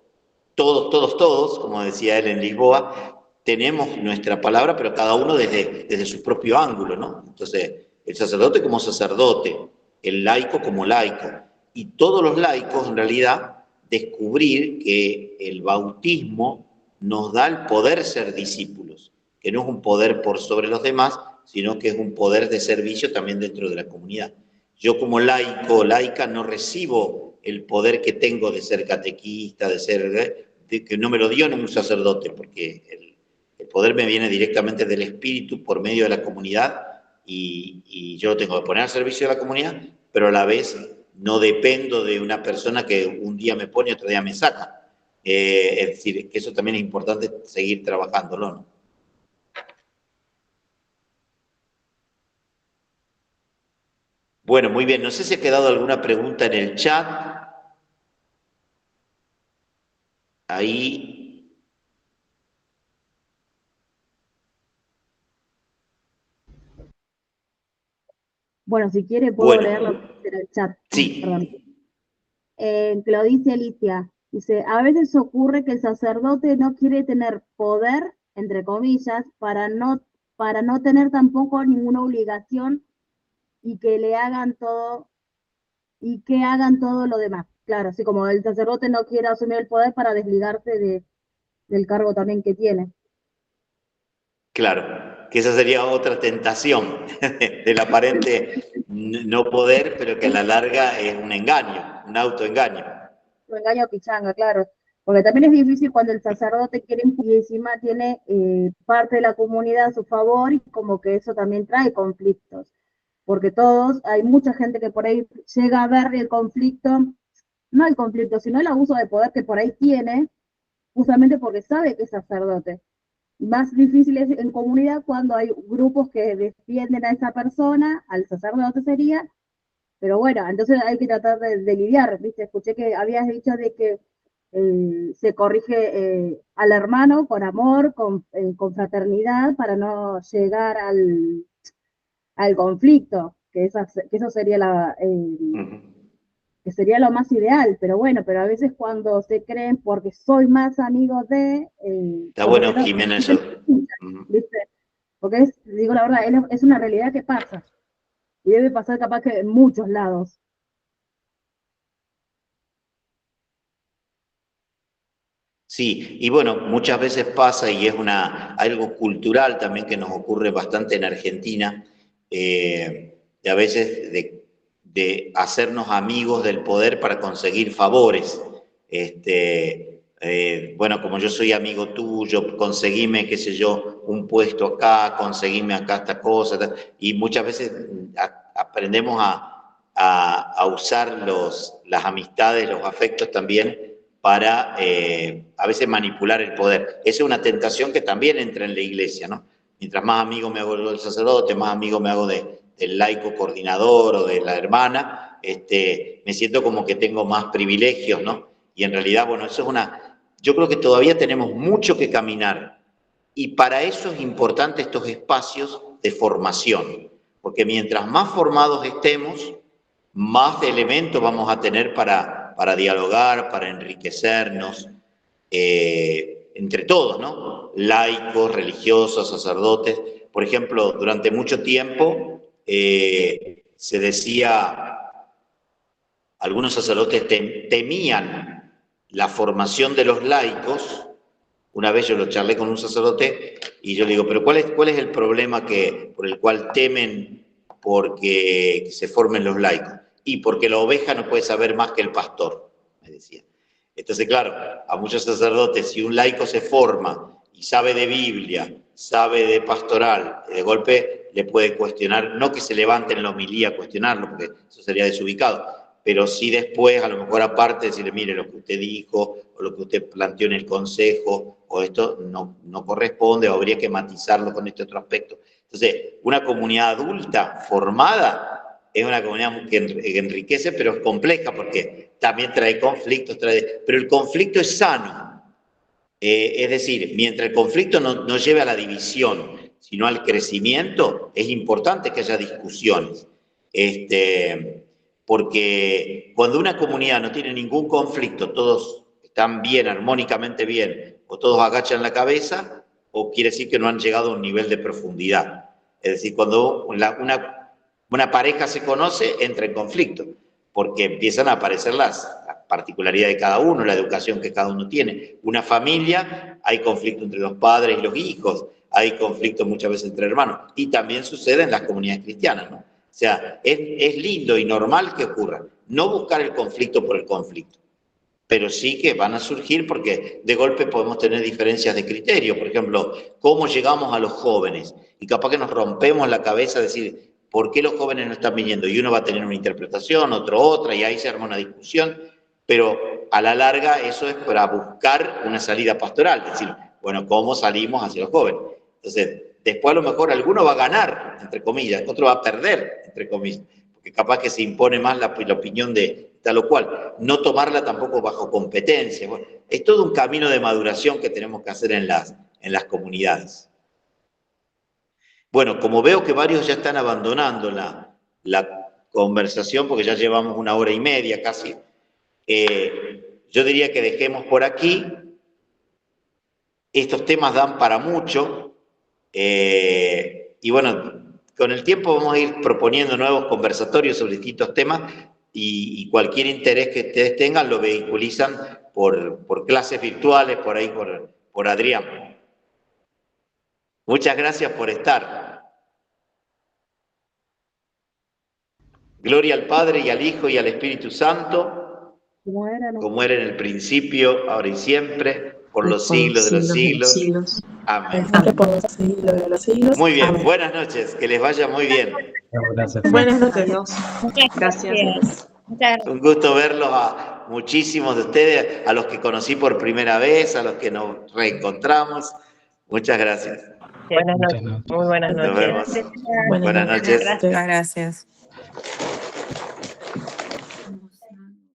como decía él en Lisboa, tenemos nuestra palabra, pero cada uno desde su propio ángulo, ¿no? Entonces, el sacerdote como sacerdote, el laico como laico, y todos los laicos en realidad descubrir que el bautismo nos da el poder ser discípulos, que no es un poder por sobre los demás, sino que es un poder de servicio también dentro de la comunidad. Yo como laico o laica no recibo el poder que tengo de ser catequista, que no me lo dio ningún sacerdote, porque el poder me viene directamente del Espíritu por medio de la comunidad, y yo lo tengo que poner al servicio de la comunidad, pero a la vez no dependo de una persona que un día me pone y otro día me saca. Es decir, que eso también es importante seguir trabajándolo, ¿no? Bueno, muy bien. No sé si ha quedado alguna pregunta en el chat. Ahí. Bueno, si quiere puedo Bueno, leer lo que dice en el chat. sí. Perdón. Que lo dice Alicia. Dice, a veces ocurre que el sacerdote no quiere tener poder, entre comillas, para no tener tampoco ninguna obligación y que le hagan todo, y que hagan todo lo demás. Claro, así como el sacerdote no quiere asumir el poder para desligarse del cargo también que tiene. Claro, que esa sería otra tentación del aparente no poder, pero que a la larga es un engaño, un autoengaño. Un engaño pichanga, claro. Porque también es difícil cuando el sacerdote quiere y encima tiene parte de la comunidad a su favor, y como que eso también trae conflictos. Porque hay mucha gente que por ahí llega a ver el conflicto, no el conflicto, sino el abuso de poder que por ahí tiene, justamente porque sabe que es sacerdote. Más difícil es en comunidad cuando hay grupos que defienden a esa persona, al sacerdote sería, pero bueno, entonces hay que tratar de lidiar, ¿viste? Escuché que habías dicho de que se corrige al hermano con amor, con fraternidad, para no llegar al conflicto, que eso sería que sería lo más ideal, pero bueno, pero a veces cuando se creen porque soy más amigo de... Está bueno, Jimena, eso. ¿Viste? Porque digo la verdad, es una realidad que pasa, y debe pasar capaz que en muchos lados. Sí, y bueno, muchas veces pasa, y es algo cultural también que nos ocurre bastante en Argentina, de a veces de hacernos amigos del poder para conseguir favores. Bueno, como yo soy amigo tuyo, conseguime, qué sé yo, un puesto acá, conseguime acá esta cosa, y muchas veces aprendemos a usar las amistades, los afectos también para a veces manipular el poder. Esa es una tentación que también entra en la iglesia, ¿no? Mientras más amigo me hago del sacerdote, más amigo me hago del laico coordinador o de la hermana, me siento como que tengo más privilegios, ¿no? Y en realidad, bueno, eso es yo creo que todavía tenemos mucho que caminar, y para eso es importante estos espacios de formación, porque mientras más formados estemos, más elementos vamos a tener para dialogar, para enriquecernos, entre todos, ¿no? Laicos, religiosos, sacerdotes. Por ejemplo, durante mucho tiempo se decía, algunos sacerdotes temían la formación de los laicos. Una vez yo lo charlé con un sacerdote y yo le digo, pero ¿cuál es el problema por el cual temen porque se formen los laicos? Y porque la oveja no puede saber más que el pastor, me decía. Entonces, claro, a muchos sacerdotes, si un laico se forma y sabe de Biblia, sabe de pastoral, de golpe le puede cuestionar, no que se levante en la homilía a cuestionarlo, porque eso sería desubicado, pero sí después, a lo mejor aparte, decirle, mire, lo que usted dijo, o lo que usted planteó en el consejo, o esto no corresponde, o habría que matizarlo con este otro aspecto. Entonces, una comunidad adulta formada es una comunidad que enriquece, pero es compleja, porque también trae conflictos, pero el conflicto es sano. Es decir, mientras el conflicto no lleve a la división, sino al crecimiento, es importante que haya discusiones. Porque cuando una comunidad no tiene ningún conflicto, todos están bien, armónicamente bien, o todos agachan la cabeza, o quiere decir que no han llegado a un nivel de profundidad. Es decir, cuando una pareja se conoce, entra en conflicto, porque empiezan a aparecer las particularidades de cada uno, la educación que cada uno tiene. Una familia, hay conflicto entre los padres y los hijos, hay conflicto muchas veces entre hermanos, y también sucede en las comunidades cristianas, ¿no? O sea, es lindo y normal que ocurra. No buscar el conflicto por el conflicto, pero sí que van a surgir porque de golpe podemos tener diferencias de criterio. Por ejemplo, ¿cómo llegamos a los jóvenes? Y capaz que nos rompemos la cabeza a decir, ¿por qué los jóvenes no están viniendo? Y uno va a tener una interpretación, otro otra, y ahí se arma una discusión, pero a la larga eso es para buscar una salida pastoral, es decir, bueno, ¿cómo salimos hacia los jóvenes? Entonces, después a lo mejor alguno va a ganar, entre comillas, otro va a perder, entre comillas, porque capaz que se impone más la opinión de tal o cual, no tomarla tampoco bajo competencia. Bueno, es todo un camino de maduración que tenemos que hacer en las comunidades. Bueno, como veo que varios ya están abandonando la conversación, porque ya llevamos 1 hora y media casi, yo diría que dejemos por aquí. Estos temas dan para mucho, y bueno, con el tiempo vamos a ir proponiendo nuevos conversatorios sobre distintos temas, y cualquier interés que ustedes tengan lo vehiculizan por clases virtuales, por ahí por Adrián. Muchas gracias por estar. Gloria al Padre y al Hijo y al Espíritu Santo, como era en el principio, ahora y siempre, por los siglos de los siglos. Amén. Por los siglos de los siglos. Muy bien, Amén. buenas noches, que les vaya muy bien. Gracias. Buenas noches. Gracias. Un gusto verlos a muchísimos de ustedes, a los que conocí por primera vez, a los que nos reencontramos. Muchas gracias. Buenas noches. Muy buenas noches. Nos vemos. Buenas noches. Gracias.